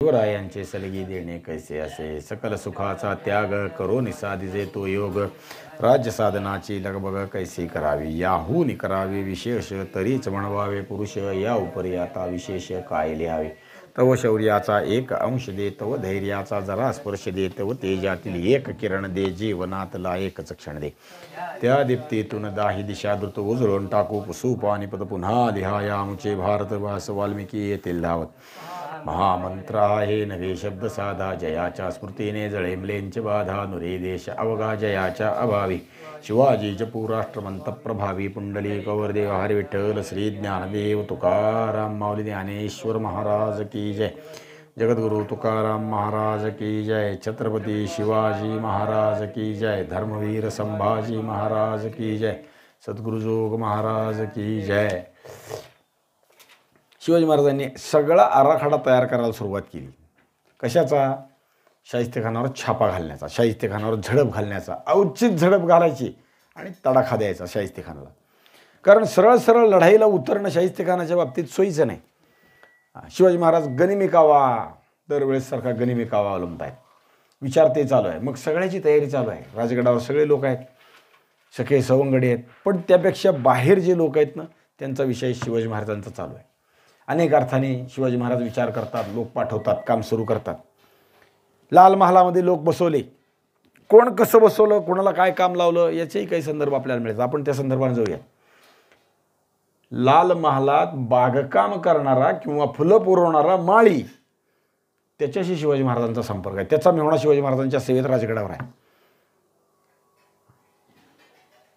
शिवरायांचे सलगी देणे कैसे असे, सकल सुखाचा त्याग करो निसादिजे तो योग, राज्य साधनाची लगबग कैसे करावी, याहून करावे विशेष तरीच म्हणवावे पुरुष, या उपरी आता विशेष काय लिहावे, तव शौर्याचा एक अंश दे, तव धैर्याचा जरा स्पर्श दे, तव तेजातील एक किरण दे, जीवनातला एकच क्षण दे, त्या दीप्तीतून दाही दिशा द्रुत उजळून टाकू, कुसू पानिपत पुन्हा लिहाया आमचे भारतवास, वाल्मिकी येथील धावत, महामंत्र आहे नवे शब्द साधा, जयाच्या स्मृतीने जळेमलेंचे बाधा, नुरे देश अवघा जयाच्या अभावी, शिवाजी जपू राष्ट्रमंत प्रभावी, पुंडली कवरदेव हरी विठ्ठल श्री ज्ञानदेव तुकाराम माऊली ज्ञानेश्वर महाराज की जय, जगद्गुरु तुकाराम महाराज की जय, छत्रपती शिवाजी महाराज की जय, धर्मवीर संभाजी महाराज की जय, सद्गुरुजोग महाराज की जय. शिवाजी महाराजांनी सगळा आराखडा तयार करायला सुरुवात केली. कशाचा? शाहिस्तेखानावर छापा घालण्याचा, शाहिस्तेखानावर झडप घालण्याचा, अवचित झडप घालायची आणि तडाखा द्यायचा शाहिस्तेखानाला. कारण सरळ सरळ लढाईला उतरणं शाहिस्तेखानाच्या बाबतीत सोयीचं नाही. शिवाजी महाराज गनिमी कावा, दरवेळेस सारखा गनिमी कावा अवलंबत आहेत. विचार ते चालू आहे. मग सगळ्याची तयारी चालू आहे. राजगडावर सगळे लोक आहेत, सखे सवंगडी आहेत, पण त्यापेक्षा बाहेर जे लोक आहेत ना, त्यांचा विषय शिवाजी महाराजांचा चालू आहे. अनेक अर्थाने शिवाजी महाराज विचार करतात, लोक पाठवतात, काम सुरू करतात. लाल महालामध्ये लोक बसवले, कोण कसं बसवलं, कोणाला काय काम लावलं, याचेही काही संदर्भ आपल्याला मिळतात. आपण त्या संदर्भाने जाऊया. लाल महालात बागकाम करणारा किंवा फुलं पुरवणारा माळी, त्याच्याशी शिवाजी महाराजांचा संपर्क आहे. त्याचा मेहुणा शिवाजी महाराजांच्या सेवेत राजगडावर आहे.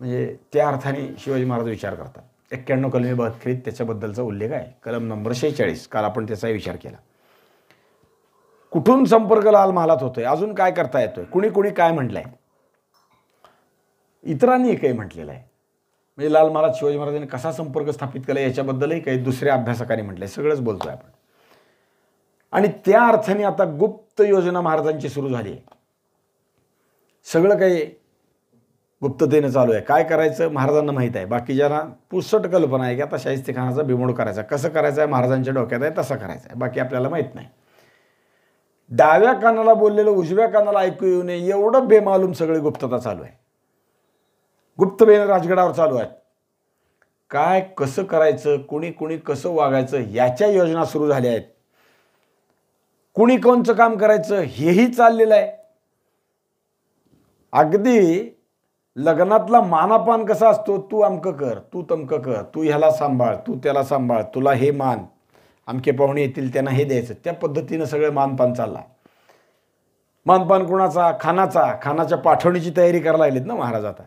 म्हणजे त्या अर्थाने शिवाजी महाराज विचार करतात. 91 कलमी बखरीत त्याच्याबद्दलचा उल्लेख आहे. कलम नंबर 46. काल आपण त्याचाही विचार केला. कुठून संपर्क लाल महालात होतोय, अजून काय करता येतोय, कुणी कुणी काय म्हटलंय, इतरांनी काही म्हटलेलं आहे. म्हणजे लाल महालात शिवाजी महाराजांनी कसा संपर्क स्थापित केला याच्याबद्दलही काही दुसऱ्या अभ्यासकांनी म्हटलंय. सगळंच बोलतोय आपण. आणि त्या अर्थाने आता गुप्त योजना महाराजांची सुरू झाली आहे. सगळं काही गुप्ततेने चालू आहे. काय करायचं महाराजांना माहीत आहे. बाकीच्यांना पुसट कल्पना आहे की आता शाहिस्तेखानाचा बिमोड करायचा. कसं करायचं आहे महाराजांच्या डोक्यात आहे, तसं करायचं आहे. बाकी आपल्याला माहीत नाही. डाव्या कानाला बोललेलं उजव्या कानाला ऐकू येऊ नये एवढं बेमालूम सगळी गुप्तता चालू आहे. गुप्तबेन राजगडावर चालू आहेत. काय कसं करायचं, कुणी कुणी कसं वागायचं याच्या योजना सुरू झाल्या आहेत. कुणी कोणचं काम करायचं हेही चाललेलं आहे. अगदी लग्नातला मानापान कसा असतो, तू अमकं कर, तू तमकं कर, तू ह्याला सांभाळ, तू त्याला सांभाळ, तुला हे मान, अमके पाहुणे येतील त्यांना हे द्यायचं, त्या पद्धतीनं सगळं मानपान चालला. मानपान कुणाचा? खानाचा. खानाच्या पाठवणीची तयारी करायला लागलीत ना महाराज. आता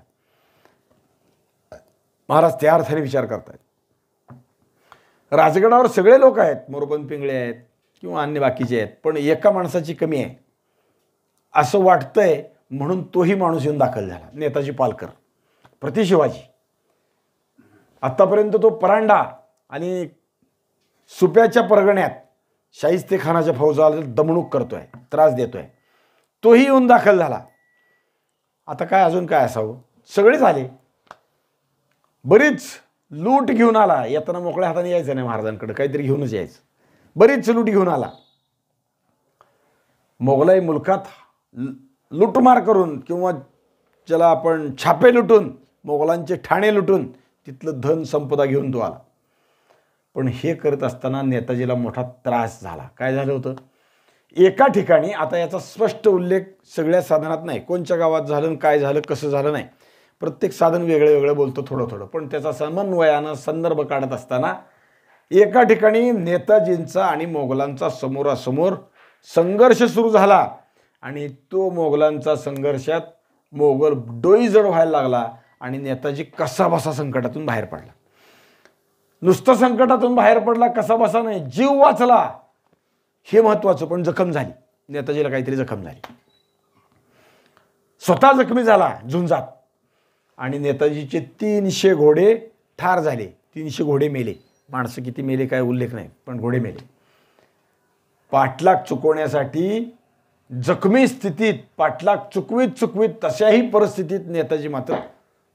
महाराज त्या अर्थाने विचार करतायत. राजगडावर सगळे लोक आहेत, मोरपंत पिंगळे आहेत किंवा अन्य बाकीचे आहेत, पण एका माणसाची कमी आहे असं वाटतंय. म्हणून तोही माणूस येऊन दाखल झाला, नेताजी पालकर, प्रतिशिवाजी. आत्तापर्यंत तो परांडा आणि सुप्याच्या परगण्यात शाहिस्तेखानाच्या फौजाला दमणूक करतोय, त्रास देतोय. तोही येऊन दाखल झाला. आता काय अजून काय असावं? सगळे झाले. बरीच लूट घेऊन आला. येताना मोकळ्या हाताने यायचं नाही महाराजांकडे, काहीतरी घेऊनच यायचं. बरीच लूट घेऊन आला. मोगलाई मुलकात लुटमार करून किंवा ज्याला आपण छापे लुटून, मोगलांचे ठाणे लुटून तिथलं धन संपदा घेऊन तो आला. पण हे करत असताना नेताजीला मोठा त्रास झाला. काय झालं होतं? एका ठिकाणी, आता याचा स्पष्ट उल्लेख सगळ्या साधनात नाही, कोणत्या गावात झालं, काय झालं, कसं झालं नाही, प्रत्येक साधन वेगळं वेगळं बोलतो थोडं थोडं, पण त्याचा समन्वयानं संदर्भ काढत असताना एका ठिकाणी नेताजींचा आणि मोगलांचा समोरासमोर संघर्ष सुरू झाला. आणि तो मोगलांचा संघर्षात मोगल डोईजड व्हायला लागला आणि नेताजी कसाबसा संकटातून बाहेर पडला. नुसतं संकटातून बाहेर पडला, कसाबसा नाही, जीव वाचला हे महत्वाचं. पण जखम झाली, नेताजीला काहीतरी जखम झाली, स्वतः जखमी झाला झुंजात. आणि नेताजीचे 300 घोडे ठार झाले, 300 घोडे मेले. माणसं किती मेले काय उल्लेख नाही, पण घोडे मेले. पाठलाग चुकवण्यासाठी जखमी स्थितीत, पाठलाग चुकवीत तशाही परिस्थितीत नेताजी मात्र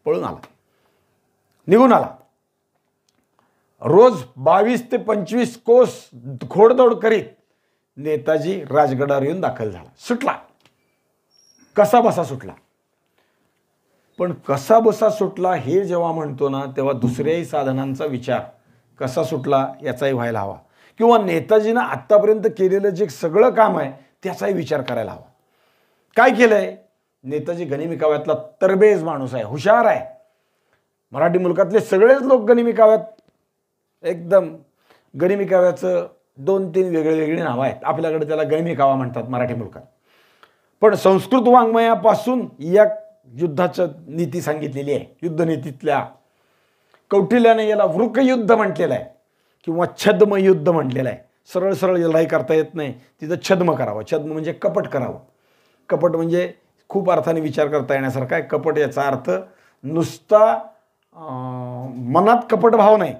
पळून आला, निघून आला. रोज 22 ते 25 कोस घोडदौड करीत नेताजी राजगडावर येऊन दाखल झाला, सुटला, कसा बसा सुटला. पण कसा बसा सुटला हे जेव्हा म्हणतो ना, तेव्हा दुसऱ्याही साधनांचा विचार कसा सुटला याचाही व्हायला हवा, किंवा नेताजीनं आत्तापर्यंत केलेलं जे सगळं काम आहे त्याचाही विचार करायला हवा. काय केलंय नेताजी? गनिमी काव्यातला तरबेज माणूस आहे, हुशार आहे. मराठी मुलकातले सगळेच लोक गनिमी काव्यात एकदम, गनिमी काव्याचं 2-3 वेगळी नावं आहेत. आपल्याकडे त्याला गनिमी कावा म्हणतात मराठी मुलकात. पण संस्कृत वाङ्मयापासून या युद्धाचं नीती सांगितलेली आहे. युद्धनीतीतल्या कौटिल्याने याला वृकयुद्ध म्हटलेलं आहे किंवा छद्म युद्ध म्हटलेलं आहे. सरळ सरळ लढाई करता येत नाही, तिथं छद्म करावं. छद्म म्हणजे कपट करावं. कपट म्हणजे खूप अर्थाने विचार करता येण्यासारखा आहे. कपट याचा अर्थ नुसता मनात कपट भाव नाही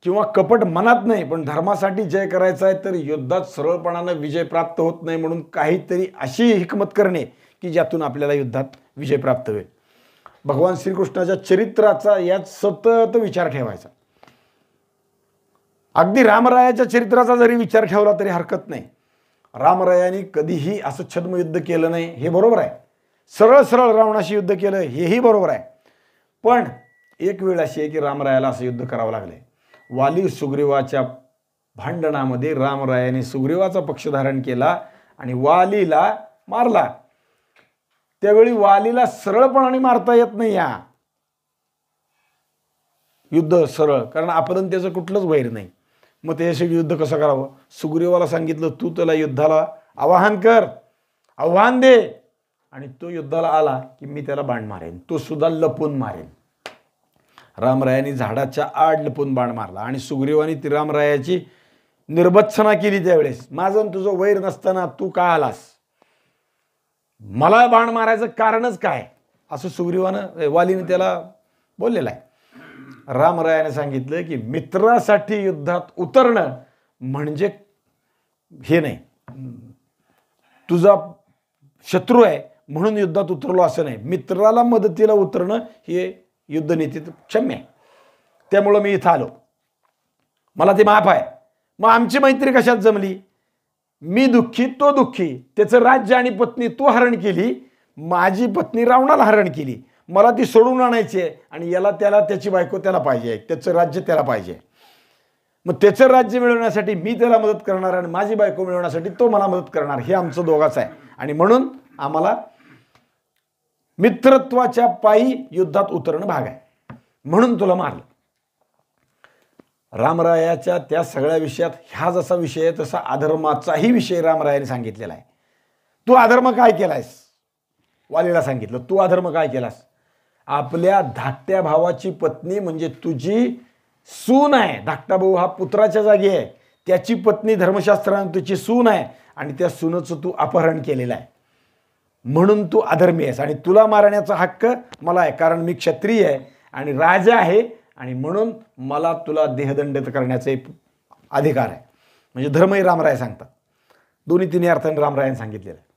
किंवा कपट मनात नाही, पण धर्मासाठी जय करायचा आहे तर युद्धात सरळपणानं विजय प्राप्त होत नाही, म्हणून काहीतरी अशी हिकमत करणे की ज्यातून आपल्याला युद्धात विजय प्राप्त होईल. भगवान श्रीकृष्णाच्या चरित्राचा यात सतत विचार ठेवायचा. अगदी रामरायाच्या चरित्राचा जरी विचार ठेवला तरी हरकत नाही. रामरायांनी कधीही असं छद्मयुद्ध केलं नाही, हे बरोबर आहे. सरळ सरळ रावणाशी युद्ध केलं, हेही बरोबर आहे. पण एक वेळ अशी आहे की रामरायाला असं युद्ध करावं लागलंय. वाली सुग्रीवाच्या भांडणामध्ये रामरायाने सुग्रीवाचा पक्ष धारण केला आणि वालीला मारला. त्यावेळी वालीला सरळपणाने मारता येत नाही या युद्ध सरळ, कारण आपण त्याचं कुठलंच वैर नाही. मग त्याच्याशी युद्ध कसं करावं? सुग्रीवाला सांगितलं, तू त्याला युद्धाला आवाहन कर, आव्हान दे, आणि तो युद्धाला आला की मी त्याला बाण मारेन, तो सुद्धा लपून मारेन. रामरायाने झाडाच्या आड लपून बाण मारला आणि सुग्रीवाने ती रामरायाची निर्भत्सना केली. त्यावेळेस माझं तुझं वैर नसताना तू का आलास? मला बाण मारायचं कारणच काय? असं सुग्रीवानं वालीने त्याला बोललेलं आहे. रामरायाने सांगितलं की मित्रासाठी युद्धात उतरणं म्हणजे हे नाही, तुझा शत्रू आहे म्हणून युद्धात उतरलो असं नाही. मित्राला मदतीला उतरणं हे युद्धनीतीत क्षम्य आहे. त्यामुळं मी इथं आलो, मला ते माफ आहे. मग आमची मैत्री कशात जमली? मी दुःखी, तो दुःखी. त्याचं राज्य आणि पत्नी तू हरण केली, माझी पत्नी रावणाला हरण केली. मला ती सोडून आणायची आहे आणि याला त्याला त्याची बायको त्याला पाहिजे, त्याचं राज्य त्याला पाहिजे. मग त्याचं राज्य मिळवण्यासाठी मी त्याला मदत करणार आणि माझी बायको मिळवण्यासाठी तो मला मदत करणार, हे आमचं दोघाचं आहे. आणि म्हणून आम्हाला मित्रत्वाच्या पायी युद्धात उतरणं भाग आहे, म्हणून तुला मारलं. रामरायाच्या त्या सगळ्या विषयात ह्या जसा विषय आहे तसा अधर्माचाही विषय रामरायाने सांगितलेला आहे. तू अधर्म काय केलायस? वालीला सांगितलं, तू अधर्म काय केलास? आपल्या धाकट्या भावाची पत्नी म्हणजे तुझी सून आहे. धाकटा भाऊ हा पुत्राच्या जागी आहे, त्याची पत्नी धर्मशास्त्राने तुझी सून आहे आणि त्या सूनचं तू अपहरण केलेलं आहे, म्हणून तू अधर्मी आहेस आणि तुला मारण्याचा हक्क मला आहे, कारण मी क्षत्रिय आहे आणि राजा आहे आणि म्हणून मला तुला देहदंडित करण्याचे अधिकार आहे. म्हणजे धर्मही रामराय सांगतात. दोन्ही तिन्ही अर्थाने रामरायाने सांगितलेलं आहे.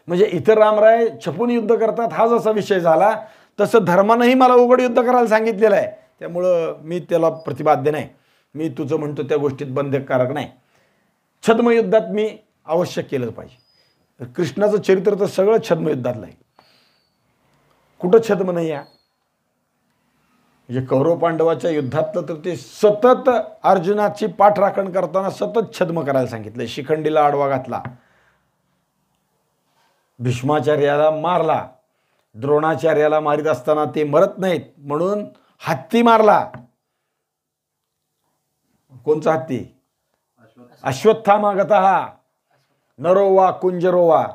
म्हणजे इतर रामराय छपून युद्ध करतात हा जसा विषय झाला, तसं धर्मानंही मला उघड युद्ध करायला सांगितलेलं आहे. त्यामुळं मी त्याला प्रतिबाद्य नाही. मी तुझं म्हणतो त्या गोष्टीत बंधनकारक नाही. छद्मयुद्धात मी अवश्य केलं पाहिजे. कृष्णाचं चरित्र तर सगळं छद्मयुद्धातलं आहे, कुठं छद्म नाही आहे. म्हणजे कौरव पांडवाच्या युद्धातलं तर ते सतत अर्जुनाची पाठराखण करताना सतत छद्म करायला सांगितलं. शिखंडीला आडवा घातला, भीष्माचार्याला मारला, द्रोणाचार्याला मारित असताना ते मरत नाहीत म्हणून हत्ती मारला. कोणचा हत्ती? अश्वत्थामागतः नरो वा कुंजरो वा.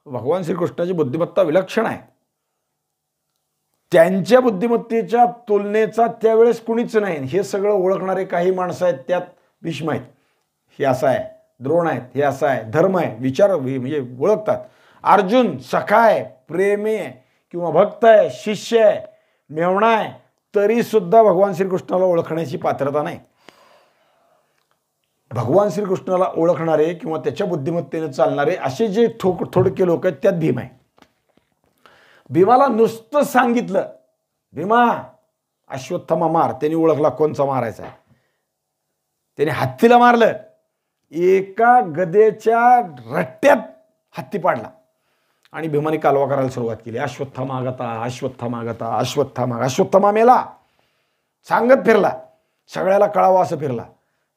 भगवान श्रीकृष्णाची बुद्धिमत्ता विलक्षण आहे. त्यांच्या बुद्धिमत्तेच्या तुलनेचा त्यावेळेस कुणीच नाही. हे सगळं ओळखणारे काही माणसं आहेत, त्यात भीष्म आहेत, हे असं आहे, द्रोण आहेत, हे असं आहे, धर्म आहे, विचार म्हणजे ओळखतात. अर्जुन सखा आहे, प्रेमी आहे किंवा भक्त आहे, शिष्य आहे, मेवणा आहे, तरी सुद्धा भगवान श्रीकृष्णाला ओळखण्याची पात्रता नाही. भगवान श्रीकृष्णाला ओळखणारे किंवा त्याच्या बुद्धिमत्तेने चालणारे असे जे थोडके लोक आहेत त्यात भीम आहे. भीमाला नुसतं सांगितलं, भीमा अश्वत्थामा मार, त्यांनी ओळखला कोणचा मारायचा आहे. त्याने हत्तीला मारलं. एका गदेच्या रट्ट्यात हत्ती पाडला आणि भीमाने कालवा करायला सुरुवात केली. अश्वत्थामा गता, अश्वत्थामा गता, अश्वत्थामा. अश्वत्थामा मेला सांगत फिरला, सगळ्याला कळावा असं फिरला.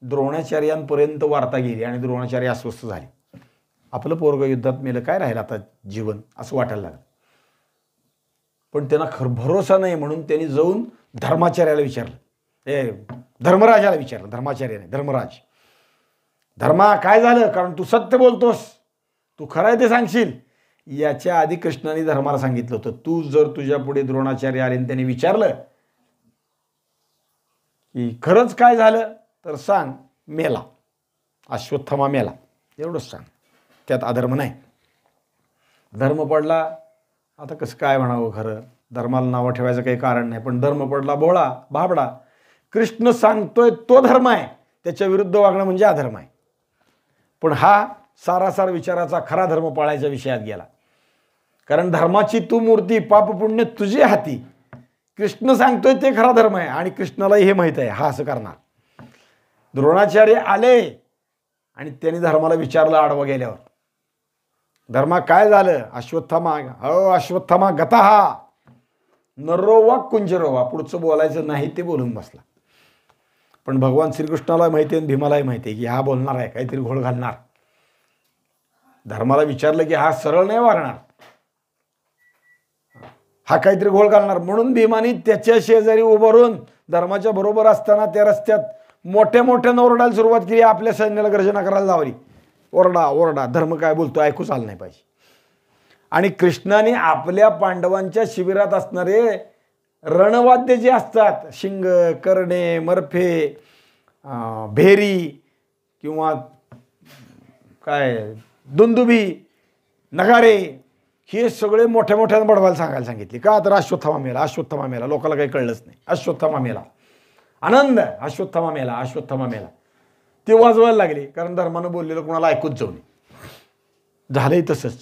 द्रोणाचार्यांपर्यंत वार्ता गेली आणि द्रोणाचार्य अस्वस्थ झाले. आपलं पोरग युद्धात मेलं, काय राहिलं आता जीवन, असं वाटायला लागलं. पण त्यांना भरोसा नाही म्हणून त्यांनी जाऊन धर्माचार्याला विचारलं, धर्मराजाला विचारलं. धर्माचार्य नाही, धर्मराज. धर्मा काय झालं, कारण तू सत्य बोलतोस, तू खरं आहे ते सांगशील. याच्या आधी कृष्णाने धर्माला सांगितलं होतं, तू जर तुझ्या पुढे द्रोणाचार्य आले आणि त्यांनी विचारलं की खरंच काय झालं तर सांग, मेला, अश्वत्थामा मेला, एवढंच सांग, त्यात अधर्म नाही. धर्म पडला, आता कसं काय म्हणावं, खरं धर्माला नावं ठेवायचं काही कारण नाही, पण धर्म पडला भोळा भाबडा. कृष्ण सांगतोय तो धर्म आहे, त्याच्या विरुद्ध वागणं म्हणजे अधर्म आहे. पण हा सारासार विचाराचा खरा धर्म पाळायच्या विषयात गेला. कारण धर्माची तू मूर्ती, पाप पुण्य तुझे हाती. कृष्ण सांगतोय ते खरा धर्म आहे आणि कृष्णालाही हे माहीत आहे, हा असं करणार. द्रोणाचार्य आले आणि त्यांनी धर्माला विचारलं आडवं गेल्यावर, धर्मा काय झालं. अश्वत्थामा, अश्वत्थामा गतः नरो वा कुंजरो वा. पुढचं बोलायचं नाही ते बोलून बसला. पण भगवान श्रीकृष्णाला माहिती आहे आणि भीमालाही माहिती आहे की हा बोलणार आहे, काहीतरी घोळ घालणार. धर्माला विचारलं की हा सरळ नाही वागणार, हा काहीतरी घोळ घालणार. म्हणून भीमाने त्याच्या शेजारी उभारून धर्माच्या बरोबर असताना त्या रस्त्यात मोठ्या मोठ्यानं ओरडायला सुरुवात केली. आपल्या सैन्याला गर्जना करायला लावली. ओरडा ओरडा, धर्म काय बोलतो ऐकूच आलं नाही पाहिजे. आणि कृष्णाने आपल्या पांडवांच्या शिबिरात असणारे रणवाद्य जे असतात, शिंग, करणे, मर्फे, भेरी किंवा काय दुंदुभी, नगारे, हे सगळे मोठ्या मोठ्यानं बडवायला सांगायला सांगितले. का तर अश्वत्थामा मेला, अश्वत्थामा मेला. लोकांना काही कळलंच नाही. अश्वत्थामा मेला, आनंद, अश्वत्थामा मेला, अश्वत्थामा मेला. ते वाजवायला लागले, कारण धर्मानं बोललेलं कोणाला ऐकूच जाऊ नये. झालंय तसंच.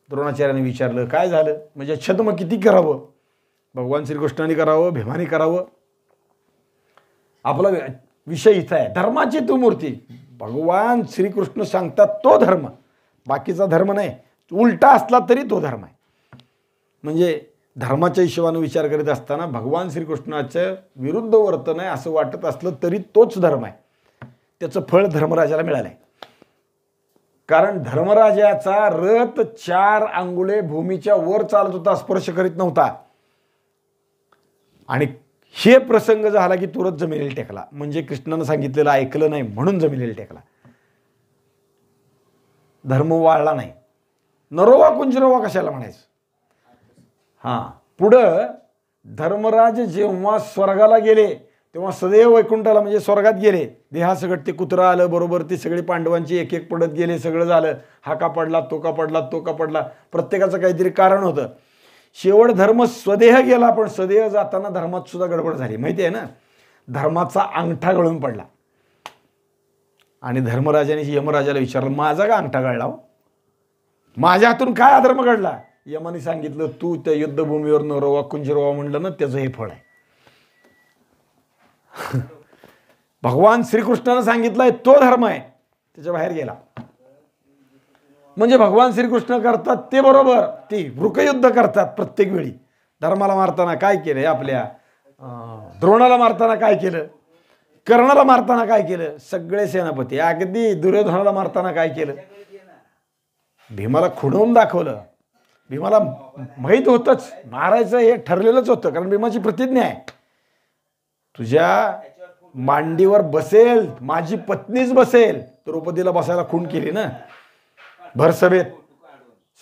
द्रोणाचार्याने विचारलं काय झालं, म्हणजे छद्म किती करावं, भगवान श्रीकृष्णाने करावं, भीमाने करावं. आपला विषय इथं आहे, धर्माची तू मूर्ती. भगवान श्रीकृष्ण सांगतात तो धर्म, बाकीचा धर्म नाही. उलटा असला तरी तो धर्म आहे. म्हणजे धर्माच्या हिशोबाने विचार करीत असताना भगवान श्रीकृष्णाच्या विरुद्ध वर्तन आहे असं वाटत असलं तरी तोच धर्म आहे. त्याचं फळ धर्मराजाला मिळालं आहे. कारण धर्मराजाचा रथ 4 अंगुले भूमीच्या वर चालत होता, स्पर्श करीत नव्हता. आणि हे प्रसंग झाला की तुरंत जमिनीला टेकला. म्हणजे कृष्णानं सांगितलेलं ऐकलं नाही म्हणून जमिनीला टेकला. धर्म वाळला नाही. नरोवा कुंजरोवा कशाला म्हणायचं. हां, पुढं धर्मराज जेव्हा स्वर्गाला गेले तेव्हा सदैव वैकुंठाला म्हणजे स्वर्गात गेले. देहासकट ते कुत्रा आलं बरोबर, ती सगळी पांडवांची एक एक पडत गेले, सगळं झालं. हा का पडला, तो का पडला, तो का पडला, प्रत्येकाचं काहीतरी कारण होतं. शेवट धर्म स्वदेह गेला, पण स्वदेह जाताना धर्मात सुद्धा गडबड झाली. माहिती आहे ना, धर्माचा अंगठा गळून पडला. आणि धर्मराजाने यमराजाला विचारलं माझा का अंगठा गळला हो, माझ्या हातून काय अधर्म घडला. यमाने सांगितलं तू त्या युद्धभूमीवर नरोवा कुंजरोवा म्हणलं ना, त्याचं हे फळ आहे. भगवान श्रीकृष्णानं सांगितलंय तो धर्म आहे, त्याच्या बाहेर गेला. म्हणजे भगवान श्रीकृष्ण करतात ते बरोबर, ते वृकयुद्ध करतात प्रत्येक वेळी. धर्माला मारताना काय केलं, आपल्या द्रोणाला मारताना काय केलं, कर्णाला मारताना काय केलं, सगळे सेनापती. अगदी दुर्योधनाला मारताना काय केलं, भीमाला खुणवून दाखवलं. भीमाला माहीत होतंच मारायचं हे ठरलेलंच होतं, कारण भीमाची प्रतिज्ञा आहे तुझ्या मांडीवर बसेल माझी पत्नीच बसेल. द्रौपदीला बसायला खूण केली ना भरसभेत,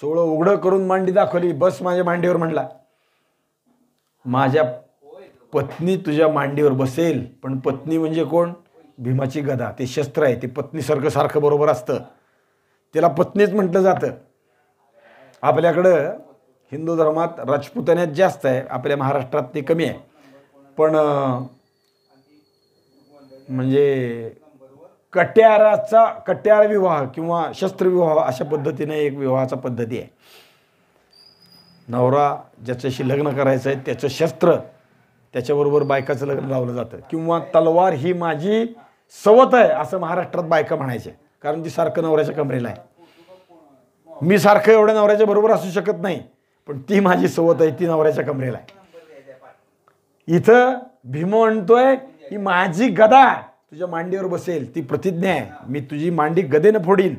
16 उघडं करून मांडी दाखवली, बस माझ्या मांडीवर म्हणला. माझ्या पत्नी तुझ्या मांडीवर बसेल. पण पत्नी म्हणजे कोण, भीमाची गदा, ते शस्त्र आहे, ते पत्नीसारखं सारखं बरोबर असतं, त्याला पत्नीच म्हटलं जातं. आपल्याकडं हिंदू धर्मात राजपुतान्यात जास्त आहे, आपल्या महाराष्ट्रात ते कमी आहे. पण म्हणजे कट्यार विवाह किंवा शस्त्रविवाह अशा पद्धतीने एक विवाहाचा पद्धती आहे. नवरा ज्याच्याशी लग्न करायचं आहे त्याचं शस्त्र, त्याच्याबरोबर बायकाचं लग्न लावलं जातं. किंवा तलवार ही माझी सवत आहे असं महाराष्ट्रात बायका म्हणायचे. कारण ती सारखं नवऱ्याच्या कमरेला आहे. मी सारखं एवढ्या नवऱ्याच्या बरोबर असू शकत नाही, पण ती माझी सवत आहे, ती नवऱ्याच्या कमरेला आहे. इथं भीम म्हणतोय ही माझी गदा तुझ्या मांडीवर बसेल, ती प्रतिज्ञा आहे, मी तुझी मांडी गदेनं फोडीन.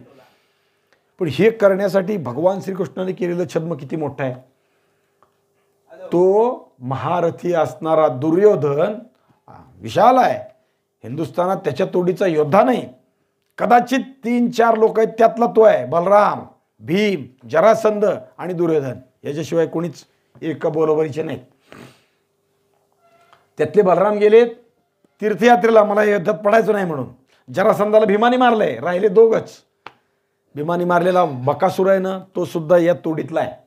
पण हे करण्यासाठी भगवान श्रीकृष्णाने केलेलं छद्म किती मोठं आहे. तो महारथी असणारा दुर्योधन विशाल आहे, हिंदुस्थानात त्याच्या तोडीचा योद्धा नाही. कदाचित 3-4 लोक आहेत, त्यातला तो आहे. बलराम, भीम, जरासंध आणि दुर्योधन, याच्याशिवाय कोणीच एका बरोबरीचे नाहीत. त्यातले बलराम गेले तीर्थयात्रेला, मला युद्धात पडायचं नाही म्हणून. जरासंधाला भीमाने मारलंय, राहिले 2च. भीमाने मारलेला बकासूर आहे ना, तो सुद्धा या तोडीतला आहे,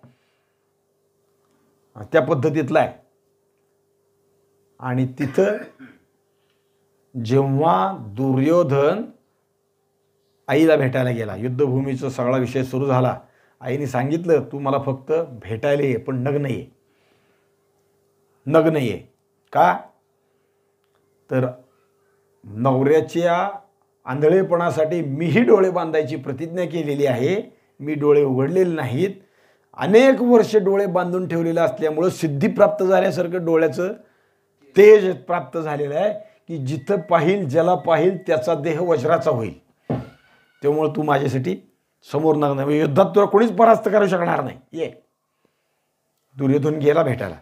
त्या पद्धतीतला आहे. आणि तिथं जेव्हा दुर्योधन आईला भेटायला गेला, युद्धभूमीचा सगळा विषय सुरू झाला. आईने सांगितलं तू मला फक्त भेटायला ये, पण नग्न ये, नग्न ये. का तर नवऱ्याच्या आंधळेपणासाठी मीही डोळे बांधायची प्रतिज्ञा केलेली आहे. मी डोळे उघडलेले नाहीत, अनेक वर्ष डोळे बांधून ठेवलेले असल्यामुळं सिद्धी प्राप्त झाल्यासारखं डोळ्याचं तेज प्राप्त झालेलं आहे की जिथं पाहिल ज्याला पाहिल त्याचा देह वज्राचा होईल. त्यामुळे तू माझ्यासाठी समोर नग्न, युद्धात तुला कोणीच परास्त करू शकणार नाही, ये. दुर्योधन गेला भेटायला,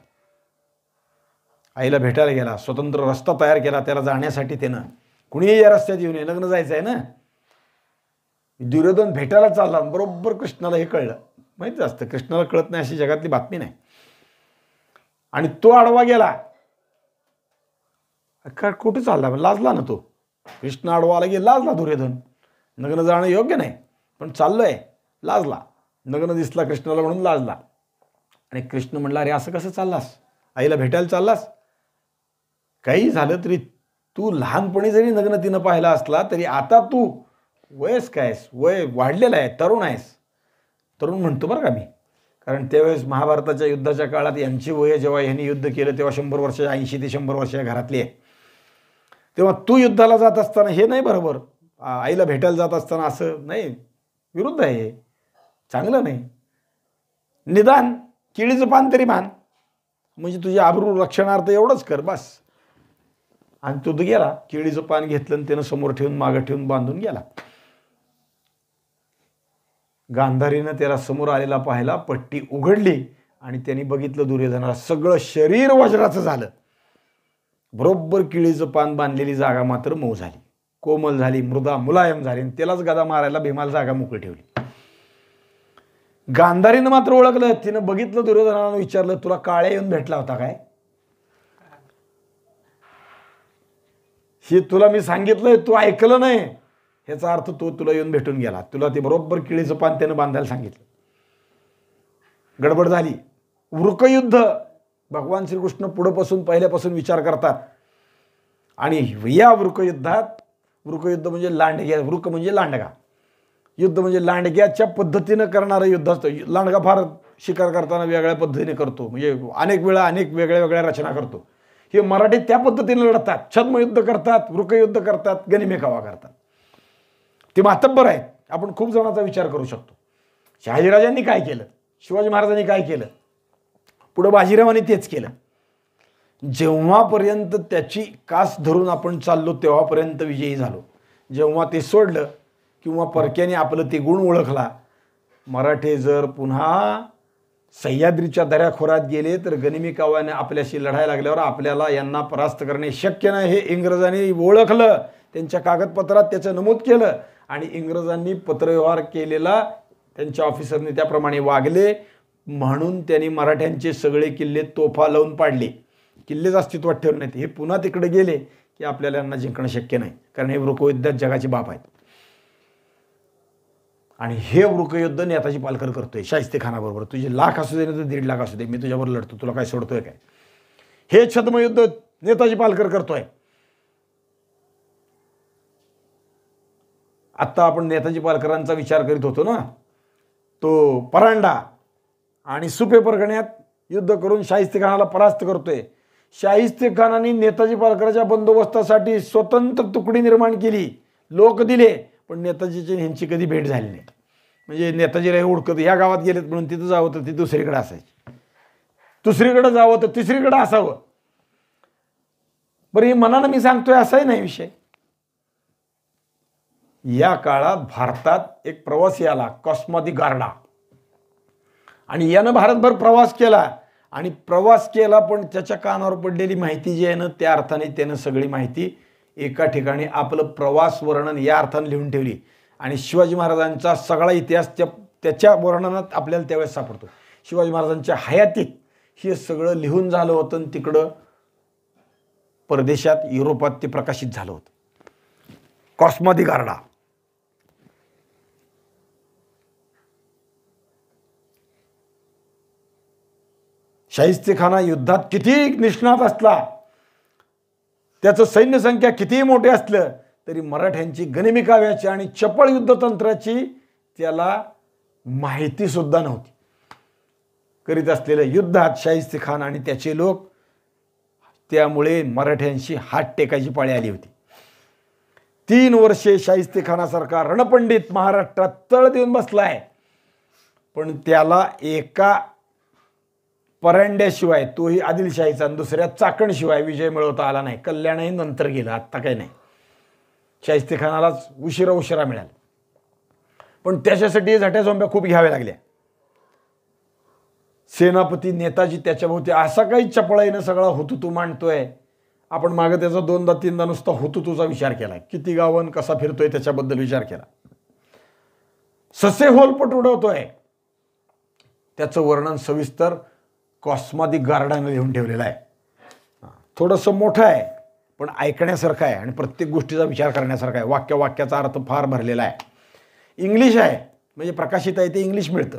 आईला भेटायला गेला, स्वतंत्र रस्ता तयार केला त्याला जाण्यासाठी. त्यानं कुणीही या रस्त्यात येऊ नये, लग्न जायचं आहे ना. दुर्योधन भेटायला चालला, बरोबर कृष्णाला हे कळलं. माहिती असतं कृष्णाला कळत नाही अशी जगातली बातमी नाही. आणि तो आडवा गेला, कुठे चालला, लाजला ना तो. कृष्ण आडवा आला की लाजला दुर्योधन. नग्न जाणं योग्य नाही, पण चाललोय, लाजला. नग्न दिसला कृष्णाला म्हणून लाजला. आणि कृष्ण म्हणला अरे असं कसं चाललास, आईला भेटायला चाललास. काही झालं तरी तू लहानपणी जरी नग्न तिनं पाहिला असला तरी आता तू वयस्क आहेस, वय वाढलेलं आहे, तरुण आहेस. तरुण म्हणतो बरं का मी, कारण त्यावेळेस महाभारताच्या युद्धाच्या काळात यांची वय जेव्हा यांनी युद्ध केलं तेव्हा 100 वर्ष, 80 ते 100 वर्ष घरातली आहे. तेव्हा तू युद्धाला जात असताना हे नाही बरोबर, आईला भेटायला जात असताना असं नाही, विरुद्ध आहे, चांगलं नाही. निदान केळीचं पान तरी मान, म्हणजे तुझी आबरू रक्षणार्थ एवढंच कर बस. आणि तो गेला, केळीचं पान घेतलं आणि त्यानं समोर ठेवून मागं ठेवून बांधून गेला. गांधारीनं त्याला समोर आलेला पाहिला, पट्टी उघडली आणि त्यांनी बघितलं दुर्योधनाला सगळं शरीर वज्राचं झालं. बरोबर केळीचं पान बांधलेली जागा मात्र मऊ झाली, कोमल झाली, मृदा मुलायम झाली. आणि त्यालाच गदा मारायला भीमाला जागा मोकळी ठेवली. गांधारीनं मात्र ओळखलं, तिनं बघितलं दुर्योधनाला, विचारलं तुला काळ्या येऊन भेटला होता काय, हे तुला मी सांगितलंय तू ऐकलं नाही, ह्याचा अर्थ तो तुला येऊन भेटून गेला. तुला ते बरोबर केळीचं पान त्यानं बांधायला सांगितलं. गडबड झाली. वृकयुद्ध भगवान श्रीकृष्ण पुढेपासून पहिल्यापासून विचार करतात. आणि या वृकयुद्धात, वृकयुद्ध म्हणजे लांडग्या, वृक म्हणजे लांडगा, युद्ध म्हणजे लांडग्याच्या पद्धतीनं करणारं युद्ध असतं. लांडगा फार शिकार करताना वेगळ्या पद्धतीने करतो, म्हणजे अनेक वेळा अनेक वेगळ्या वेगळ्या रचना करतो. हे मराठी त्या पद्धतीने लढतात, छद्मयुद्ध करतात, वृकयुद्ध करतात, गनिमे कावा करतात. ते मातब्बर आहेत. आपण खूप जणांचा विचार करू शकतो. शहाजीराजांनी काय केलं, शिवाजी महाराजांनी काय केलं, पुढे बाजीरावांनी तेच केलं. जेव्हापर्यंत त्याची कास धरून आपण चाललो तेव्हापर्यंत विजयी झालो. जेव्हा ते सोडलं किंवा परक्याने आपलं ते गुण ओळखला, मराठे जर पुन्हा सह्याद्रीच्या दऱ्याखोऱ्यात गेले तर गनिमी काव्याने आपल्याशी लढायला लागल्यावर आपल्याला यांना परास्त करणे शक्य नाही हे इंग्रजांनी ओळखलं. त्यांच्या कागदपत्रात त्याचं नमूद केलं आणि इंग्रजांनी पत्रव्यवहार केलेला त्यांच्या ऑफिसरने त्याप्रमाणे वागले. म्हणून त्यांनी मराठ्यांचे सगळे किल्ले तोफा लावून पाडले, किल्लेच अस्तित्वात ठेवले नाहीत. हे पुन्हा तिकडे गेले की आपल्याला यांना जिंकणं शक्य नाही, कारण हे वृकयुद्धात जगाची बाप आहेत. आणि हे वृकयुद्ध नेताजी पालकर करतोय शाहिस्तेखानाबरोबर. तुझे लाख असू दे ना तर 1.5 लाख असू दे, मी तुझ्याबरोबर लढतो, तुला काय सोडतोय काय. हे छद्मयुद्ध नेताजी पालकर करतोय. आत्ता आपण नेताजी पालकरांचा विचार करीत होतो ना, तो परांडा आणि सुपे परगण्यात युद्ध करून शाहिस्तेखानाला परास्त करतोय. शाहिस्तेखानाने नेताजी पालकरांच्या बंदोबस्तासाठी स्वतंत्र तुकडी निर्माण केली, लोक दिले, पण नेताजीची ह्यांची कधी भेट झाली नाही. म्हणजे नेताजीला ओळखत ह्या गावात गेलेत म्हणून तिथं जावं तर ती दुसरीकडे असायची, दुसरीकडे जावं तर तिसरीकडे असावं. बरं, हे मनानं मी सांगतोय असाही नाही विषय. या काळात भारतात एक प्रवासी आला, कॉस्मा दी गार्डा, आणि यानं भारतभर प्रवास केला. आणि प्रवास केला पण त्याच्या कानावर पडलेली माहिती जी आहे ना, त्या अर्थाने त्यानं सगळी माहिती एका ठिकाणी आपलं प्रवास वर्णन या अर्थाने लिहून ठेवली. आणि शिवाजी महाराजांचा सगळा इतिहास त्याच्या वर्णनात आपल्याला त्यावेळेस सापडतो. शिवाजी महाराजांच्या हयातीत हे सगळं लिहून झालं होतं आणि तिकडं परदेशात युरोपात ते प्रकाशित झालं होतं. कॉस्मा दी गार्डा. शाहिस्तेखाना युद्धात किती निष्णात असला, त्याचं सैन्य संख्या कितीही मोठे असलं तरी मराठ्यांची गनिमिकाव्याची आणि चपळ युद्धतंत्राची त्याला माहिती सुद्धा नव्हती. करीत असलेल्या युद्धात शाहिस्तेखान आणि त्याचे लोक, त्यामुळे मराठ्यांशी हात टेकायची पाळी आली होती. 3 वर्षे शाहिस्तेखानासारखा रणपंडित महाराष्ट्रात तळ देऊन बसलाय, पण त्याला एका परांड्याशिवाय, तोही आदिलशाहीचा, दुसऱ्या चाकणशिवाय विजय मिळवता आला नाही. कल्याणही नंतर गेलं, आत्ता काही नाही. शाहिस्तेखानालाच उशिरा मिळाला, पण त्याच्यासाठी झट्या झोंब्या खूप घ्याव्या लागल्या. सेनापती नेताजी त्याच्याभोवती असा काही चपळाईनं सगळा हुतुतू मांडतोय. आपण मागे त्याचा 2दा-3दा नुसता हुतुतूचा विचार केला, किती गावन कसा फिरतोय त्याच्याबद्दल विचार केला. ससे होलपट उडवतोय, त्याचं वर्णन सविस्तर कॉस्मा दी गार्डाने लिहून ठेवलेलं आहे. थोडंसं मोठं आहे पण ऐकण्यासारखं आहे आणि प्रत्येक गोष्टीचा विचार करण्यासारखा आहे. वाक्याचा अर्थ फार भरलेला आहे. इंग्लिश आहे, म्हणजे प्रकाशित आहे ते इंग्लिश मिळतं.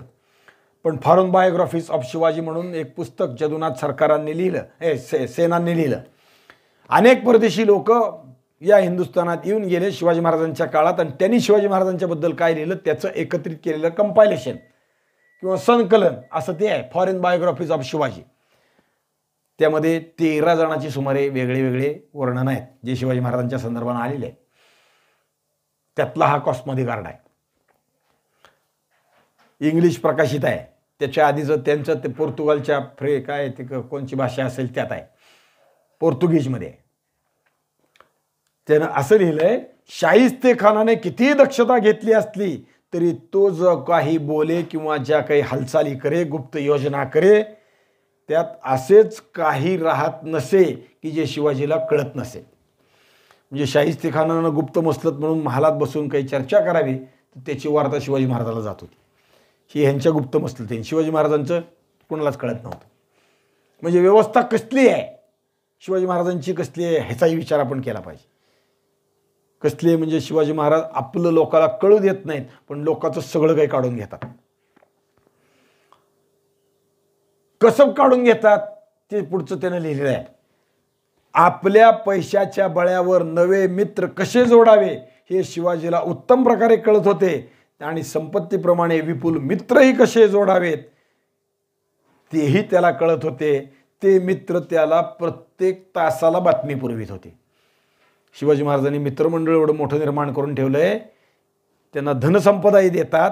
पण फॉरेन बायोग्राफीज ऑफ शिवाजी म्हणून एक पुस्तक जदुनाथ सरकारांनी लिहिलं, सेनांनी लिहिलं. अनेक परदेशी लोक या हिंदुस्थानात येऊन गेले शिवाजी महाराजांच्या काळात, आणि त्यांनी शिवाजी महाराजांच्याबद्दल काय लिहिलं त्याचं एकत्रित केलेलं कंपायलेशन किंवा संकलन असं ते आहे, फॉरेन बायोग्राफीज ऑफ शिवाजी. त्यामध्ये 13 जणांची सुमारे वेगळे वर्णन आहेत जे शिवाजी महाराजांच्या संदर्भाने आलेले आहेत. त्यातला हा कॉस्मा दी गार्डा आहे. इंग्लिश प्रकाशित आहे. त्याच्या आधीचं त्यांचं ते पोर्तुगालच्या काय ते कोणची भाषा असेल त्यात आहे, पोर्तुगीजमध्ये. त्यानं असं लिहिलंय, शाहिस्तेखानाने किती दक्षता घेतली असली तरी तो जो काही बोले किंवा ज्या काही हालचाली करे, गुप्त योजना करे, त्यात असेच काही राहत नसे की जे शिवाजीला कळत नसे. म्हणजे शाहिस्तेखानानं गुप्त मसलत म्हणून महालात बसून काही चर्चा करावी तर त्याची वार्ता शिवाजी महाराजाला जात होती. ही ह्यांच्या गुप्त मसलत, शिवाजी महाराजांचं कोणालाच कळत नव्हतं. म्हणजे व्यवस्था कसली आहे, शिवाजी महाराजांची कसली आहे ह्याचाही विचार आपण केला पाहिजे. कसली आहे म्हणजे शिवाजी महाराज आपलं लोकाला कळू देत नाहीत, पण लोकांचं सगळं काही काढून घेतात. कसं काढून घेतात ते पुढचं त्यानं लिहिलेलं आहे. आपल्या पैशाच्या बळ्यावर नवे मित्र कसे जोडावे हे शिवाजीला उत्तम प्रकारे कळत होते, आणि संपत्तीप्रमाणे विपुल मित्रही कसे जोडावेत तेही त्याला कळत होते. ते मित्र त्याला प्रत्येक तासाला बातमी पुरवित होते. शिवाजी महाराजांनी मित्रमंडळ एवढं मोठं निर्माण करून ठेवलंय. त्यांना धनसंपदाही देतात,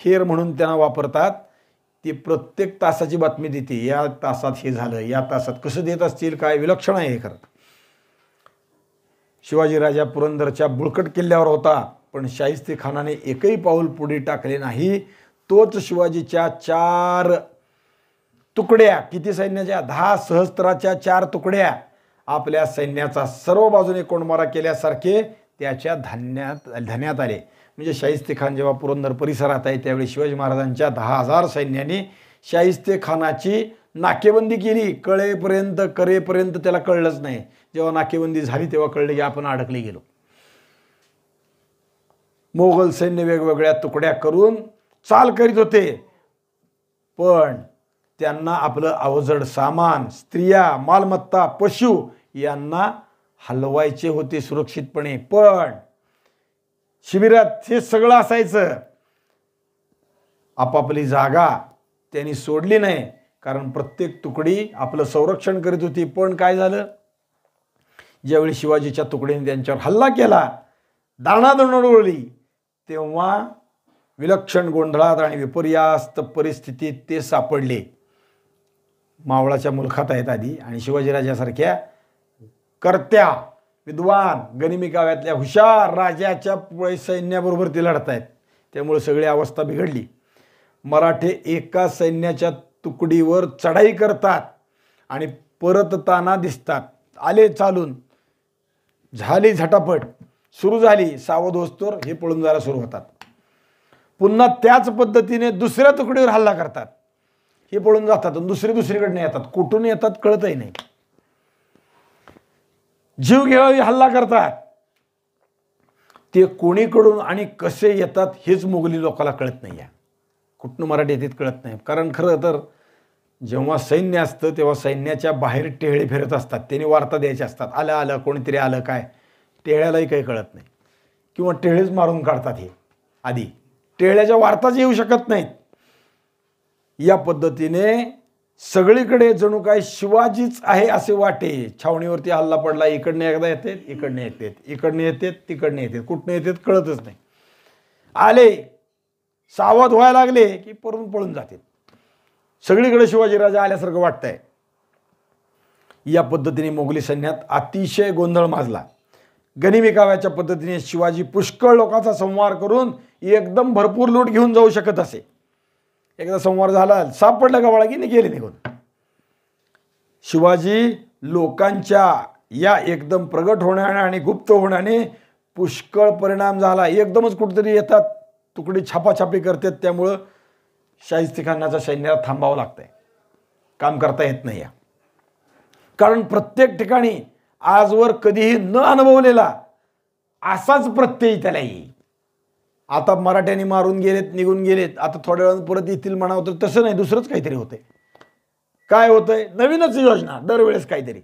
हेर म्हणून त्यांना वापरतात. ते प्रत्येक तासाची बातमी देते, या तासात हे झालं, या तासात कसं देत असतील, काय विलक्षण आहे हे खरं. शिवाजी राजा पुरंदरच्या बुळकट किल्ल्यावर होता, पण शाहिस्तेखानाने एकही पाऊल पुढे टाकले नाही. तोच शिवाजीच्या 4 तुकड्या, किती सैन्याच्या, 10 सहस्त्राच्या 4 तुकड्या आपल्या सैन्याचा सर्व बाजूने कोंडमारा केल्यासारखे त्याच्या धान्यात आले. म्हणजे शाहिस्तेखान जेव्हा पुरंदर परिसरात आहे त्यावेळी शिवाजी महाराजांच्या 10,000 सैन्याने शाहिस्तेखानाची नाकेबंदी केली. करेपर्यंत त्याला कळलंच नाही. जेव्हा नाकेबंदी झाली तेव्हा कळलं की आपण अडकले गेलो. मोगल सैन्य वेगवेगळ्या तुकड्या करून चाल करीत होते, पण त्यांना आपलं अवजड सामान, स्त्रिया, मालमत्ता, पशु यांना हलवायचे होते सुरक्षितपणे. पण शिबिरात हे सगळं असायचं. आपापली जागा त्यांनी सोडली नाही, कारण प्रत्येक तुकडी आपलं संरक्षण करीत होती. पण काय झालं, ज्यावेळी शिवाजीच्या तुकडीने त्यांच्यावर हल्ला केला, दाणादाण उडवली, तेव्हा विलक्षण गोंधळात आणि विपर्यास्त परिस्थितीत ते सापडले. मावळाच्या मुलखात आहेत आधी आणि शिवाजीराजासारख्या कर्त्या विद्वान गनिमी गावातल्या हुशार राजाच्या सैन्याबरोबर ते लढत आहेत. त्यामुळे सगळी अवस्था बिघडली. मराठे एका सैन्याच्या तुकडीवर चढाई करतात आणि परतताना दिसतात. आले चालून, झाली झटापट सुरू झाली. सावध होस्तोवर हे पळून जायला सुरू होतात. पुन्हा त्याच पद्धतीने दुसऱ्या तुकडीवर हल्ला करतात. हे पळून जातात आणि दुसरीकडनं येतात. कुठून येतात कळतही नाही. जीव घेवावी हल्ला करतात. ते कोणीकडून आणि कसे येतात हेच मोगली लोकांना कळत नाही. कुठून मराठी येतात कळत नाही. कारण खरं तर जेव्हा सैन्य असतं तेव्हा सैन्याच्या बाहेर टेहळे फिरत असतात. त्यांनी वार्ता द्यायची असतात. आलं कोणीतरी आलं काय. टेहळ्यालाही काही कळत नाही किंवा टेहळेच मारून काढतात. हे आधी टेहळ्याच्या वार्ताच येऊ शकत नाहीत. या पद्धतीने सगळीकडे जणू काय शिवाजीच आहे असे वाटे. छावणीवरती हल्ला पडला. इकडनं एकदा येतात, इकडनं येतात, इकडनं येतात, तिकडनं येतात, कुठनं येतात कळतच नाही. आले सावध व्हायला लागले की पळून जातात. सगळीकडे शिवाजीराजा आल्यासारखं वाटतंय. या पद्धतीने मोगली सैन्यात अतिशय गोंधळ माजला. गनिमी काव्याच्या पद्धतीने शिवाजी पुष्कळ लोकांचा संहार करून एकदम भरपूर लूट घेऊन जाऊ शकत असे. एकदा संहार झाला, सापडलं गवाळा की गेले निघून. शिवाजी लोकांच्या या एकदम प्रगट होण्याने आणि गुप्त होण्याने पुष्कळ परिणाम झाला. एकदमच कुठेतरी येतात, तुकडी छापाछापी करतात. त्यामुळं शाहिस्तेखानाच्या सैन्याला थांबावं लागतंय. काम करता येत नाही. कारण प्रत्येक ठिकाणी आजवर कधीही न अनुभवलेला असाच प्रत्यय त्याला येईल. आता मराठ्यांनी मारून गेलेत, निघून गेलेत, आता थोड्या वेळानं परत येतील म्हणावं तर तसं नाही. दुसरंच काहीतरी होतंय. काय होतंय? नवीनच योजना दरवेळेस काहीतरी.